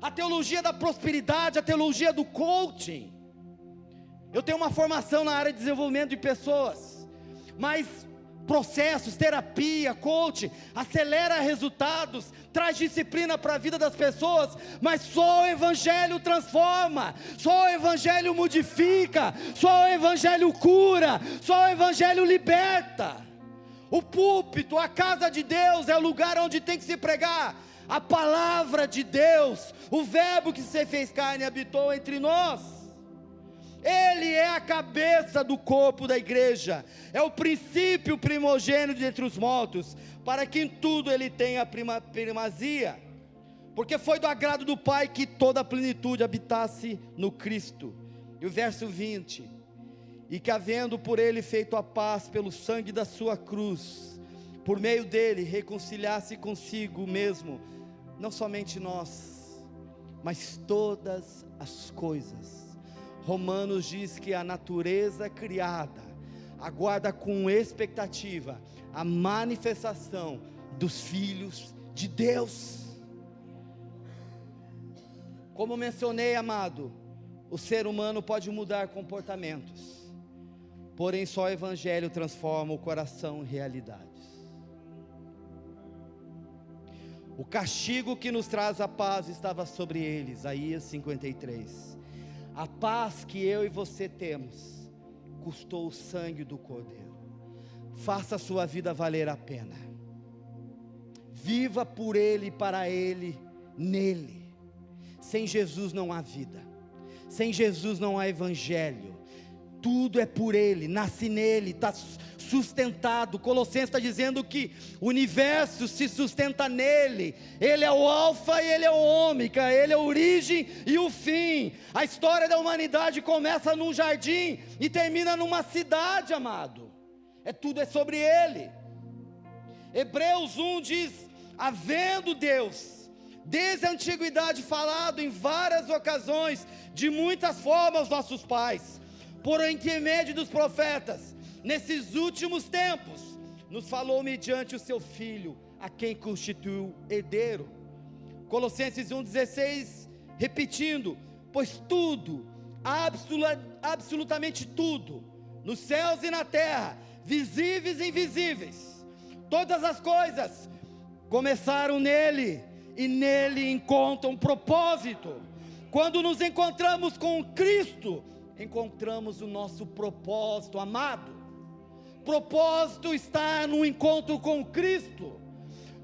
a teologia da prosperidade, a teologia do coaching. Eu tenho uma formação na área de desenvolvimento de pessoas, mas processos, terapia, coaching, acelera resultados, traz disciplina para a vida das pessoas, mas só o evangelho transforma, só o evangelho modifica, só o evangelho cura, só o evangelho liberta. O púlpito, a casa de Deus é o lugar onde tem que se pregar a palavra de Deus, o verbo que se fez carne e habitou entre nós. Ele é a cabeça do corpo da igreja, é o princípio primogênito entre os mortos, para que em tudo ele tenha primazia, porque foi do agrado do Pai que toda a plenitude habitasse no Cristo. E o verso 20, e que havendo por ele feito a paz pelo sangue da sua cruz, por meio dele reconciliasse consigo mesmo, não somente nós, mas todas as coisas. Romanos diz que a natureza criada aguarda com expectativa a manifestação dos filhos de Deus. Como mencionei, amado, o ser humano pode mudar comportamentos, porém só o evangelho transforma o coração em realidades. O castigo que nos traz a paz estava sobre eles, Isaías 53. A paz que eu e você temos, custou o sangue do Cordeiro. Faça a sua vida valer a pena, viva por Ele e para Ele, nele. Sem Jesus não há vida, sem Jesus não há evangelho, tudo é por Ele, nasce nele, está sustentado. Colossenses está dizendo que o universo se sustenta nele, Ele é o alfa e Ele é o ômega, Ele é a origem e o fim. A história da humanidade começa num jardim e termina numa cidade, amado, tudo é sobre Ele. Hebreus 1 diz, havendo Deus, desde a antiguidade falado em várias ocasiões, de muitas formas aos nossos pais, por intermédio dos profetas, nesses últimos tempos, nos falou mediante o seu Filho, a quem constituiu herdeiro. Colossenses 1,16, repetindo, pois tudo, absolutamente tudo, nos céus e na terra, visíveis e invisíveis, todas as coisas, começaram nele, e nele encontram propósito. Quando nos encontramos com Cristo, encontramos o nosso propósito, amado. Propósito está no encontro com Cristo.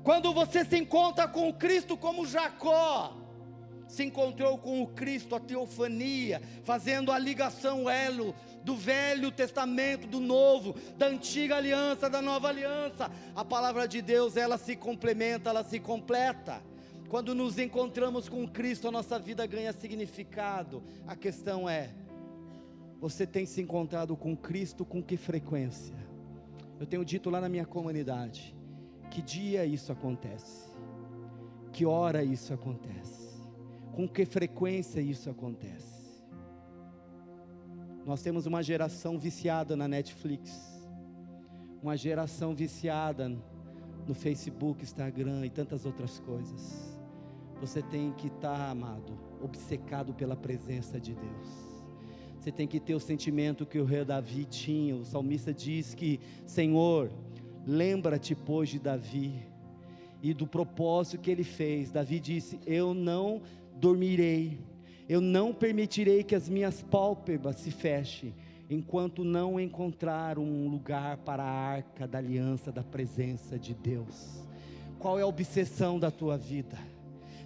Quando você se encontra com Cristo, como Jacó se encontrou com o Cristo, a teofania, fazendo a ligação, o elo do Velho Testamento, do Novo, da antiga aliança, da nova aliança. A palavra de Deus, ela se complementa, ela se completa. Quando nos encontramos com Cristo, a nossa vida ganha significado. A questão é, você tem se encontrado com Cristo com que frequência? Eu tenho dito lá na minha comunidade, que dia isso acontece? Que hora isso acontece? Com que frequência isso acontece? Nós temos uma geração viciada na Netflix, uma geração viciada no Facebook, Instagram e tantas outras coisas. Você tem que estar, amado, obcecado pela presença de Deus. Você tem que ter o sentimento que o rei Davi tinha. O salmista diz que, Senhor, lembra-te pois de Davi e do propósito que ele fez. Davi disse, eu não dormirei, eu não permitirei que as minhas pálpebras se fechem, enquanto não encontrar um lugar para a arca da aliança da presença de Deus. Qual é a obsessão da tua vida?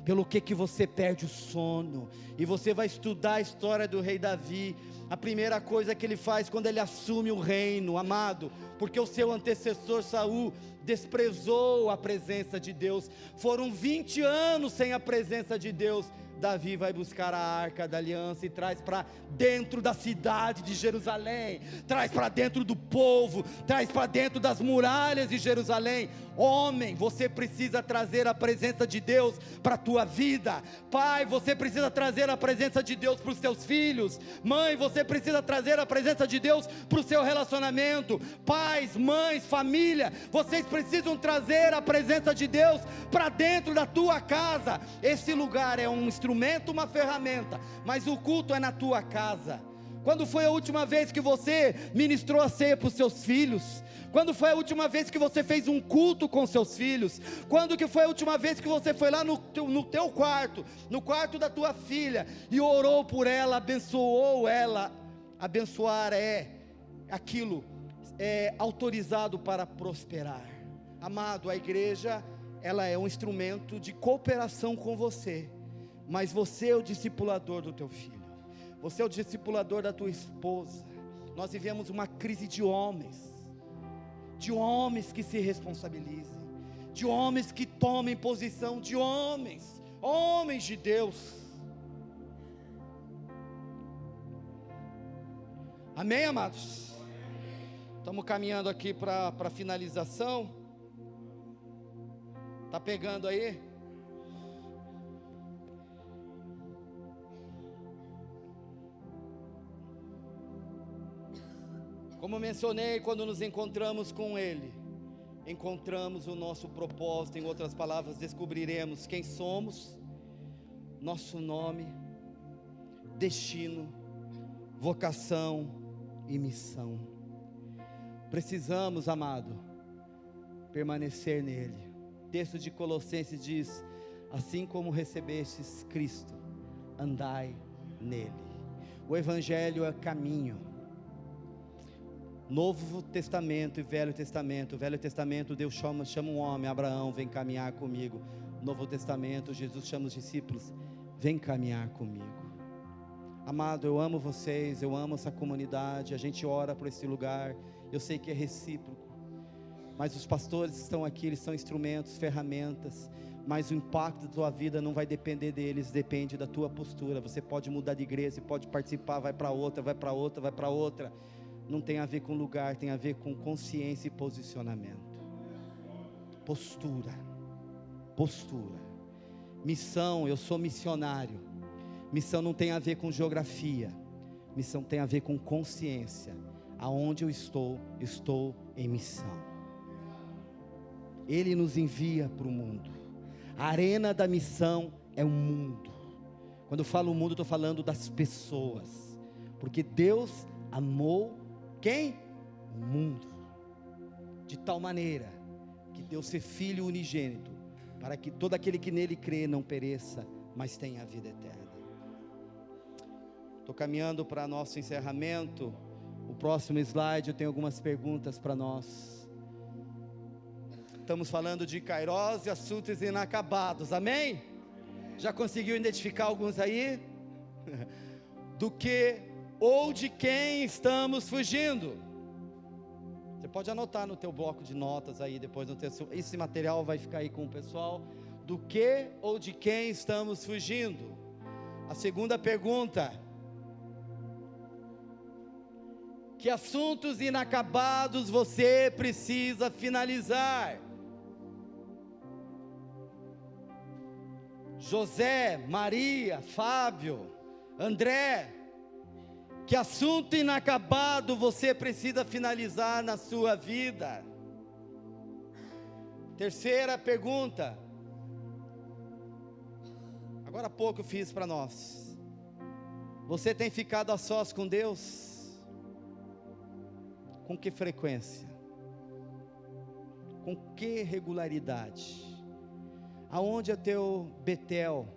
pelo que você perde o sono. E você vai estudar a história do rei Davi. A primeira coisa que ele faz quando ele assume o reino, amado, porque o seu antecessor Saul desprezou a presença de Deus. Foram 20 anos sem a presença de Deus. Davi vai buscar a arca da aliança e traz para dentro da cidade de Jerusalém, traz para dentro do povo, traz para dentro das muralhas de Jerusalém. Homem, você precisa trazer a presença de Deus para a tua vida. Pai, você precisa trazer a presença de Deus para os seus filhos. Mãe, você precisa trazer a presença de Deus para o seu relacionamento. Pais, mães, família, vocês precisam trazer a presença de Deus para dentro da tua casa. Esse lugar é um instrumento, uma ferramenta, mas o culto é na tua casa. Quando foi a última vez que você ministrou a ceia para os seus filhos? Quando foi a última vez que você fez um culto com seus filhos? Quando que foi a última vez que você foi lá no teu quarto, no quarto da tua filha, e orou por ela, abençoou ela? Abençoar aquilo autorizado para prosperar. Amado, a igreja, ela é um instrumento de cooperação com você, mas você é o discipulador do teu filho, você é o discipulador da tua esposa. Nós vivemos uma crise de homens que se responsabilizem, de homens que tomem posição, de homens de Deus. Amém, amados? Estamos caminhando aqui para a finalização. Está pegando aí? Como mencionei, quando nos encontramos com Ele, encontramos o nosso propósito. Em outras palavras, descobriremos quem somos, nosso nome, destino, vocação e missão. Precisamos, amado, permanecer nele. O texto de Colossenses diz: assim como recebestes Cristo, andai nele. O Evangelho é caminho. Novo Testamento e Velho Testamento. Velho Testamento, Deus chama um homem, Abraão, vem caminhar comigo. Novo Testamento, Jesus chama os discípulos, vem caminhar comigo. Amado, eu amo vocês, eu amo essa comunidade, a gente ora por esse lugar, eu sei que é recíproco, mas os pastores que estão aqui, eles são instrumentos, ferramentas, mas o impacto da tua vida não vai depender deles, depende da tua postura. Você pode mudar de igreja, pode participar, vai para outra, vai para outra, vai para outra. Não tem a ver com lugar, tem a ver com consciência e posicionamento. Postura. Missão, eu sou missionário. Missão não tem a ver com geografia. Missão tem a ver com consciência. Aonde eu estou em missão. Ele nos envia para o mundo. A arena da missão é o mundo. Quando eu falo o mundo, estou falando das pessoas. Porque Deus amou quem? O mundo, de tal maneira que deu seu Filho unigênito, para que todo aquele que nele crê não pereça, mas tenha a vida eterna. Estou caminhando para nosso encerramento. O próximo slide, eu tenho algumas perguntas para nós. Estamos falando de Kairós e assuntos inacabados, amém? Já conseguiu identificar alguns aí? Do que ou de quem estamos fugindo? Você pode anotar no teu bloco de notas aí, depois no texto. Esse material vai ficar aí com o pessoal. Do que ou de quem estamos fugindo? A segunda pergunta: que assuntos inacabados você precisa finalizar? José, Maria, Fábio, André, que assunto inacabado você precisa finalizar na sua vida? Terceira pergunta. Agora há pouco eu fiz para nós. Você tem ficado a sós com Deus? Com que frequência? Com que regularidade? Aonde é teu Betel?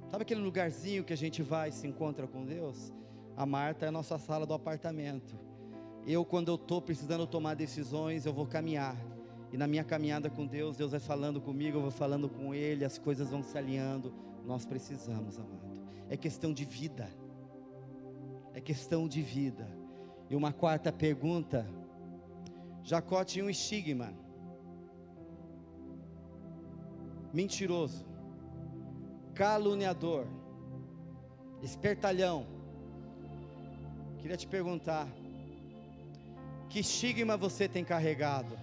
Sabe aquele lugarzinho que a gente vai e se encontra com Deus? A Marta é a nossa sala do apartamento. Quando eu estou precisando tomar decisões, eu vou caminhar. E na minha caminhada com Deus, Deus vai falando comigo, eu vou falando com Ele, as coisas vão se alinhando. Nós precisamos, amado. É questão de vida. É questão de vida. E uma quarta pergunta. Jacó tinha um estigma. Mentiroso. Caluniador. Espertalhão. Queria te perguntar. Que estigma você tem carregado?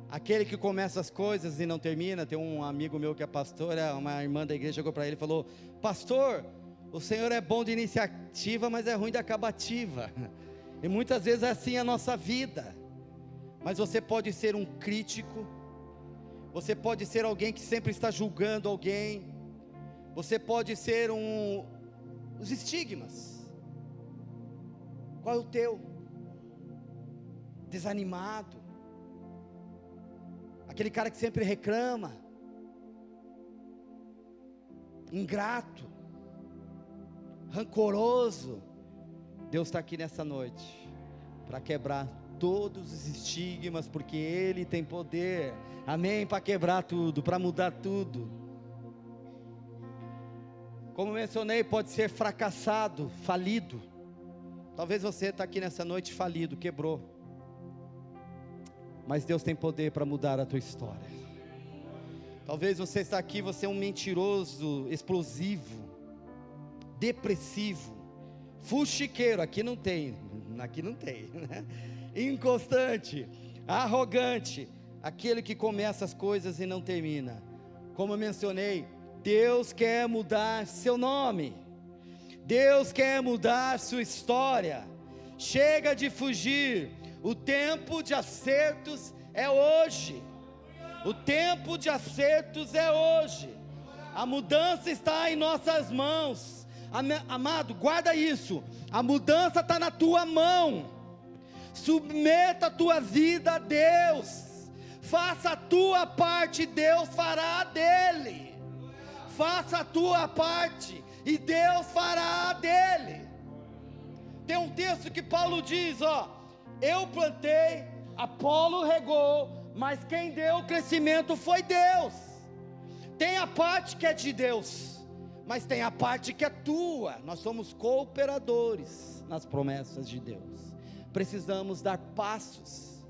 Aquele que começa as coisas e não termina. Tem um amigo meu que é pastor, uma irmã da igreja chegou para ele e falou: pastor, o senhor é bom de iniciativa, mas é ruim de acabativa. E muitas vezes é assim a nossa vida. Mas você pode ser um crítico, você pode ser alguém que sempre está julgando alguém, você pode ser os estigmas. Qual é o teu? Desanimado, aquele cara que sempre reclama, ingrato, rancoroso. Deus está aqui nessa noite para quebrar todos os estigmas, porque Ele tem poder, amém, para quebrar tudo, para mudar tudo. Como mencionei, pode ser fracassado, falido. Talvez você está aqui nessa noite falido, quebrou, mas Deus tem poder para mudar a tua história. Talvez você está aqui, você é um mentiroso, explosivo, depressivo, fuxiqueiro, aqui não tem, né? Inconstante, arrogante, aquele que começa as coisas e não termina. Como eu mencionei, Deus quer mudar seu nome, Deus quer mudar sua história. Chega de fugir, o tempo de acertos é hoje, o tempo de acertos é hoje, a mudança está em nossas mãos. Amado, guarda isso, a mudança está na tua mão. Submeta a tua vida a Deus, faça a tua parte, Deus fará a dele. Faça a tua parte e Deus fará a dele. Tem um texto que Paulo diz, eu plantei, Apolo regou, mas quem deu o crescimento foi Deus. Tem a parte que é de Deus, mas tem a parte que é tua. Nós somos cooperadores nas promessas de Deus. Precisamos dar passos.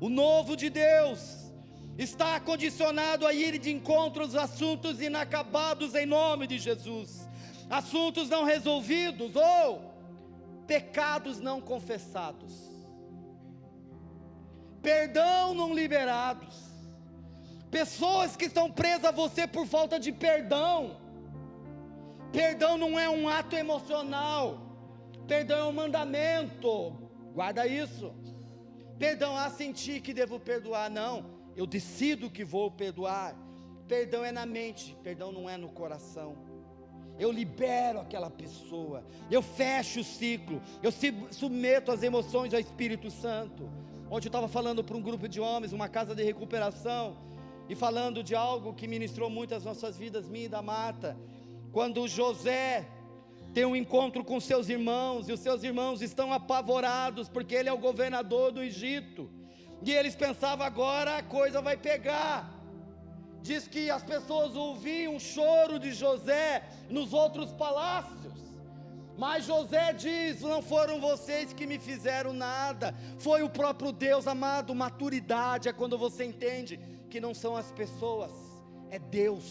O novo de Deus está condicionado a ir de encontro aos assuntos inacabados em nome de Jesus. Assuntos não resolvidos ou pecados não confessados, perdão não liberados, pessoas que estão presas a você por falta de perdão. Perdão não é um ato emocional, perdão é um mandamento, guarda isso. Perdão, sentir que devo perdoar, não, eu decido que vou perdoar. Perdão é na mente, perdão não é no coração. Eu libero aquela pessoa, eu fecho o ciclo, eu submeto as emoções ao Espírito Santo. Ontem eu estava falando para um grupo de homens, uma casa de recuperação, e falando de algo que ministrou muito as nossas vidas, minha e da Marta. Quando José tem um encontro com seus irmãos, e os seus irmãos estão apavorados, porque ele é o governador do Egito, e eles pensavam, agora a coisa vai pegar. Diz que as pessoas ouviam o choro de José nos outros palácios, mas José diz, não foram vocês que me fizeram nada, foi o próprio Deus. Amado, maturidade é quando você entende que não são as pessoas, é Deus.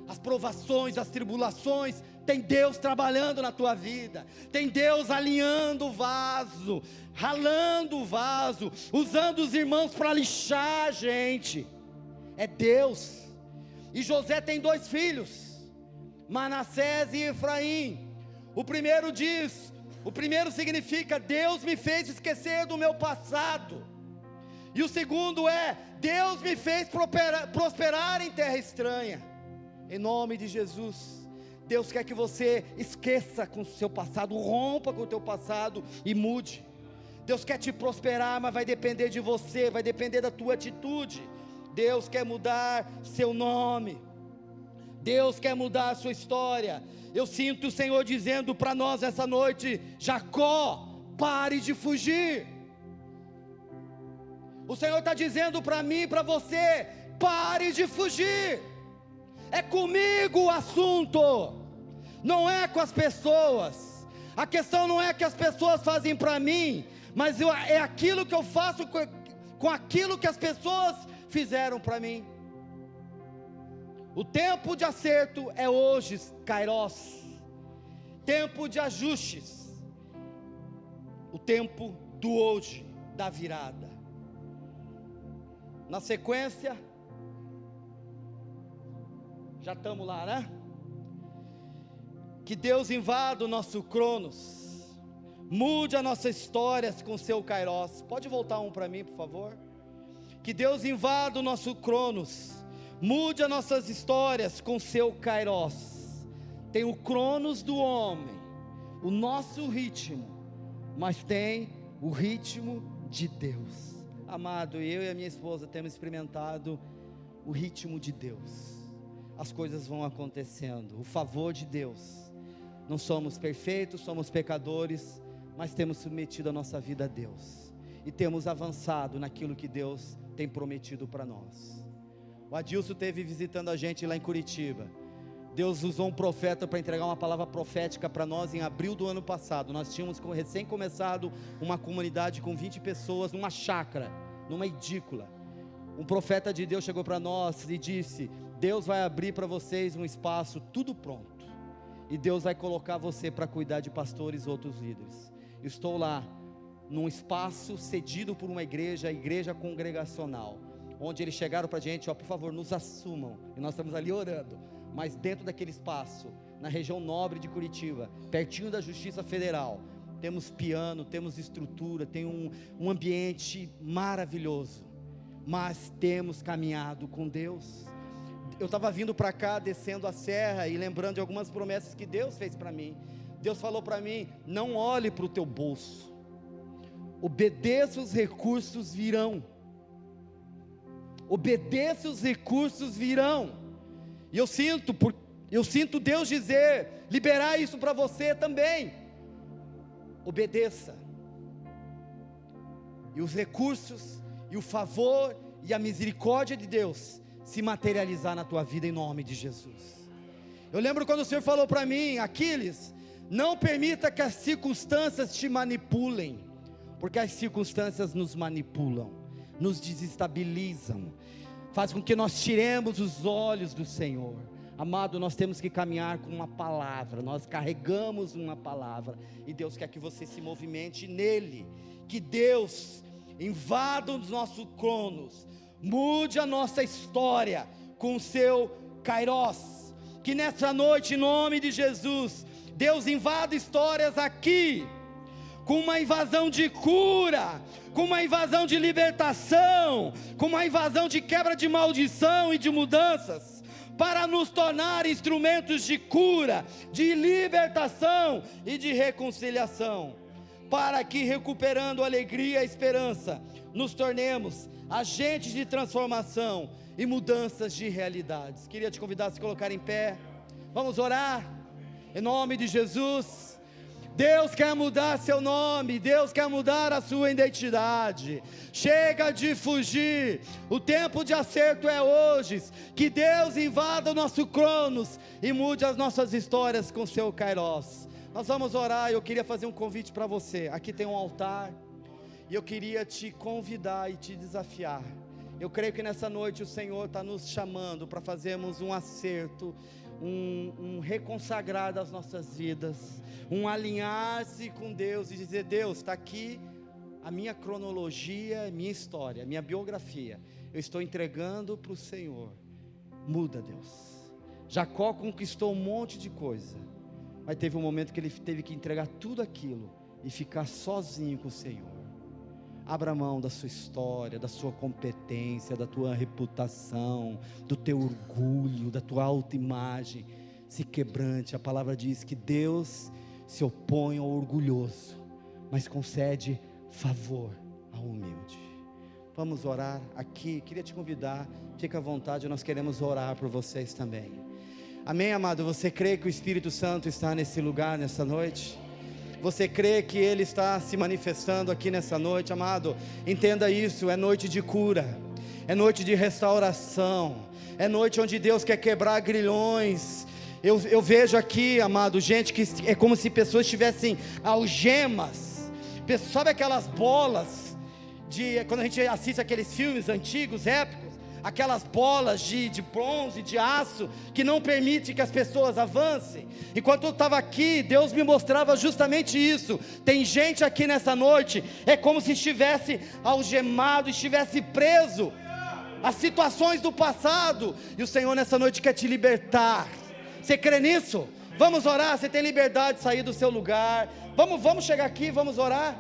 As provações, as tribulações, tem Deus trabalhando na tua vida, tem Deus alinhando o vaso, ralando o vaso, usando os irmãos para lixar a gente. É Deus. E José tem 2 filhos, Manassés e Efraim. O primeiro significa, Deus me fez esquecer do meu passado. E o segundo é, Deus me fez prosperar em terra estranha. Em nome de Jesus, Deus quer que você esqueça com o seu passado, rompa com o teu passado e mude. Deus quer te prosperar, mas vai depender de você, vai depender da tua atitude. Deus quer mudar seu nome, Deus quer mudar a sua história. Eu sinto o Senhor dizendo para nós essa noite, Jacó, pare de fugir. O Senhor está dizendo para mim e para você: pare de fugir. É comigo o assunto, não é com as pessoas. A questão não é que as pessoas fazem para mim, mas é aquilo que eu faço com aquilo que as pessoas fizeram para mim. O tempo de acerto é hoje, Kairos. Tempo de ajustes. O tempo do hoje, da virada. Na sequência, já estamos lá, né? Que Deus invada o nosso Cronos, mude as nossas histórias com seu Kairos. Pode voltar um para mim, por favor? Que Deus invada o nosso Cronos, mude as nossas histórias com seu Kairos. Tem o Cronos do homem, o nosso ritmo, mas tem o ritmo de Deus. Amado, eu e a minha esposa temos experimentado o ritmo de Deus. As coisas vão acontecendo, o favor de Deus. Não somos perfeitos, somos pecadores, mas temos submetido a nossa vida a Deus, e temos avançado naquilo que Deus tem prometido para nós. O Adilson esteve visitando a gente lá em Curitiba. Deus usou um profeta para entregar uma palavra profética para nós em abril do ano passado. Nós tínhamos recém começado uma comunidade com 20 pessoas, numa chácara, numa edícula. Um profeta de Deus chegou para nós e disse: Deus vai abrir para vocês um espaço, tudo pronto, e Deus vai colocar você para cuidar de pastores e outros líderes. Estou lá, num espaço cedido por uma igreja, a igreja congregacional, onde eles chegaram para a gente: ó, por favor, nos assumam, e nós estamos ali orando, mas dentro daquele espaço, na região nobre de Curitiba, pertinho da Justiça Federal, temos piano, temos estrutura, tem um ambiente maravilhoso, mas temos caminhado com Deus. Eu estava vindo para cá, descendo a serra e lembrando de algumas promessas que Deus fez para mim. Deus falou para mim: não olhe para o teu bolso, obedeça, os recursos virão. Obedeça, os recursos virão. E eu sinto Deus dizer, liberar isso para você também. Obedeça, e os recursos, e o favor, e a misericórdia de Deus se materializar na tua vida, em nome de Jesus. Eu lembro quando o Senhor falou para mim: Aquiles, não permita que as circunstâncias te manipulem, porque as circunstâncias nos manipulam, nos desestabilizam, faz com que nós tiremos os olhos do Senhor. Amado, nós temos que caminhar com uma palavra, nós carregamos uma palavra, e Deus quer que você se movimente nele. Que Deus invada os nossos cronos, mude a nossa história com o seu Kairos. Que nessa noite, em nome de Jesus, Deus invada histórias aqui, com uma invasão de cura, com uma invasão de libertação, com uma invasão de quebra de maldição e de mudanças, para nos tornar instrumentos de cura, de libertação e de reconciliação, para que, recuperando a alegria e a esperança, nos tornemos agentes de transformação e mudanças de realidades. Queria te convidar a se colocar em pé. Vamos orar em nome de Jesus. Deus quer mudar seu nome, Deus quer mudar a sua identidade. Chega de fugir, o tempo de acerto é hoje. Que Deus invada o nosso Cronos e mude as nossas histórias com seu Kairos. Nós vamos orar. Eu queria fazer um convite para você. Aqui tem um altar, e eu queria te convidar e te desafiar. Eu creio que nessa noite o Senhor está nos chamando para fazermos um acerto, um reconsagrar das nossas vidas, um alinhar-se com Deus e dizer: Deus, está aqui a minha cronologia, a minha história, a minha biografia, eu estou entregando para o Senhor. Muda, Deus. Jacó conquistou um monte de coisa, mas teve um momento que ele teve que entregar tudo aquilo e ficar sozinho com o Senhor. Abra mão da sua história, da sua competência, da tua reputação, do teu orgulho, da tua autoimagem. Se quebrante. A palavra diz que Deus se opõe ao orgulhoso, mas concede favor ao humilde. Vamos orar aqui. Queria te convidar, fica à vontade, nós queremos orar por vocês também. Amém, amado? Você crê que o Espírito Santo está nesse lugar, nessa noite? Você crê que Ele está se manifestando aqui nessa noite, amado? Entenda isso, é noite de cura, é noite de restauração, é noite onde Deus quer quebrar grilhões. Eu vejo aqui, amado, gente que é como se pessoas tivessem algemas, sabe aquelas bolas, quando a gente assiste aqueles filmes antigos, épicos, aquelas bolas de bronze, de aço, que não permite que as pessoas avancem. Enquanto eu estava aqui, Deus me mostrava justamente isso. Tem gente aqui nessa noite, é como se estivesse algemado, estivesse preso às situações do passado, e o Senhor nessa noite quer te libertar. Você crê nisso? Vamos orar. Você tem liberdade de sair do seu lugar. Vamos chegar aqui, vamos orar.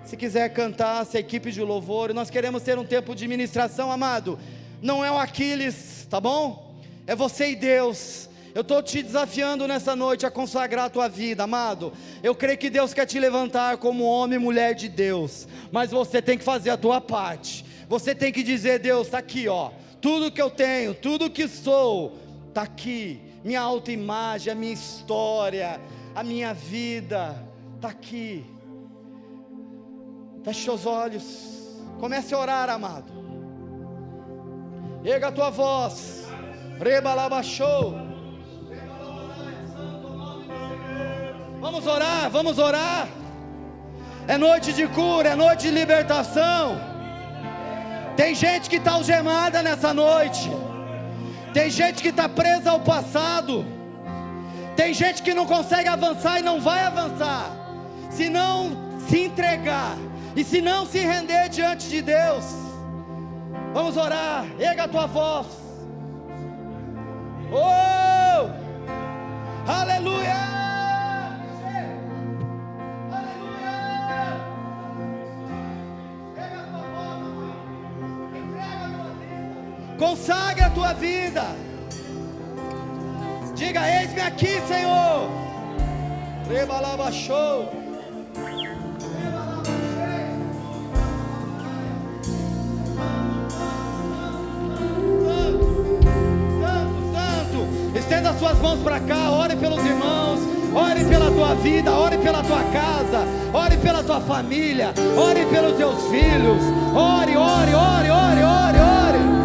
Se quiser cantar, se a equipe de louvor, nós queremos ter um tempo de ministração, amado. Não é o Aquiles, tá bom? É você e Deus. Eu estou te desafiando nessa noite a consagrar a tua vida, amado. Eu creio que Deus quer te levantar como homem e mulher de Deus, mas você tem que fazer a tua parte. Você tem que dizer: Deus, está aqui, ó, tudo que eu tenho, tudo que sou, está aqui. Minha autoimagem, a minha história, a minha vida, está aqui. Feche seus olhos, comece a orar, amado. Erga a tua voz. Rebalabachou. Vamos orar, vamos orar. É noite de cura, é noite de libertação. Tem gente que está algemada nessa noite. Tem gente que está presa ao passado. Tem gente que não consegue avançar e não vai avançar se não se entregar e se não se render diante de Deus. Vamos orar. Erga a tua voz. Oh, aleluia, aleluia. Erga a tua voz, amado. Entrega a tua vida. Consagre a tua vida. Diga: eis-me aqui, Senhor. Rebalabachou. Estenda as suas mãos para cá, ore pelos irmãos, ore pela tua vida, ore pela tua casa, ore pela tua família, ore pelos teus filhos, ore, ore, ore, ore, ore, ore.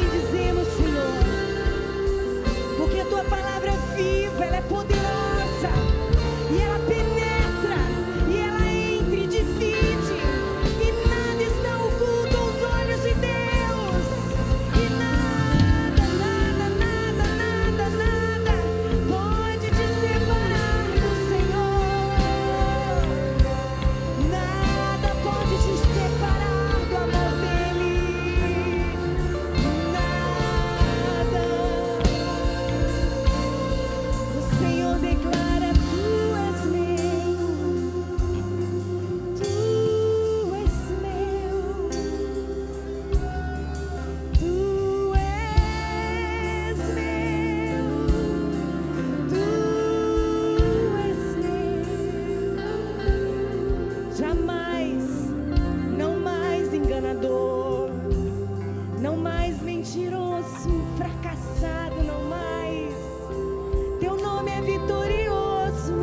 bendizemos, Senhor, porque a tua palavra é viva, ela é poderosa, e ela penetra, e ela entra e divide, e nada está oculto aos olhos de Deus, e nada, nada, nada, nada, nada pode te separar do Senhor, nada pode te separar do amor dele, nada. O Senhor declara: tu és meu, tu és meu, tu és meu, tu és meu. Jamais, não mais enganador, não mais mentiroso, fracassado, não mais. Teu nome é vitorioso.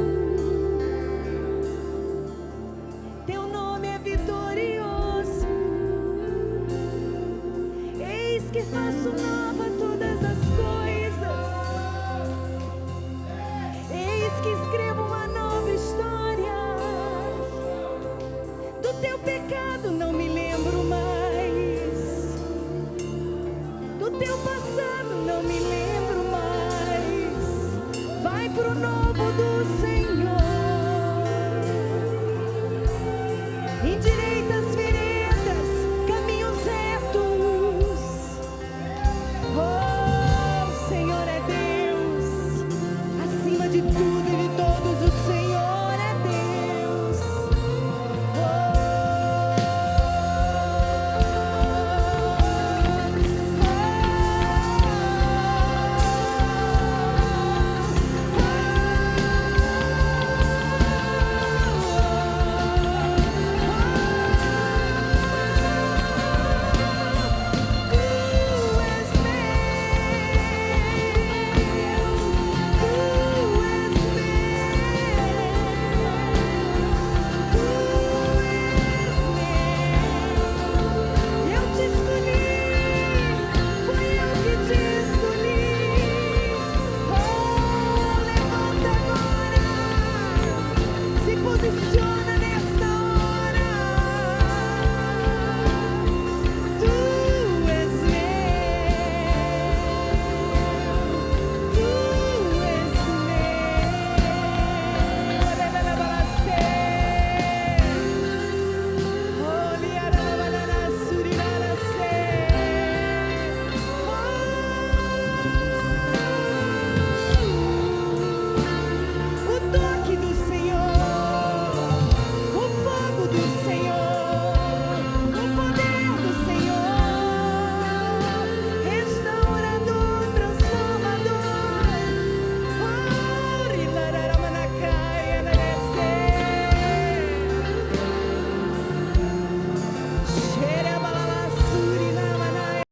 Teu nome é vitorioso. Eis que faço nova todas as coisas. Eis que escrevo uma nova história. Do teu pecado não me lembro mais. Do teu passado não me lembro mais. Vai pro novo do Senhor.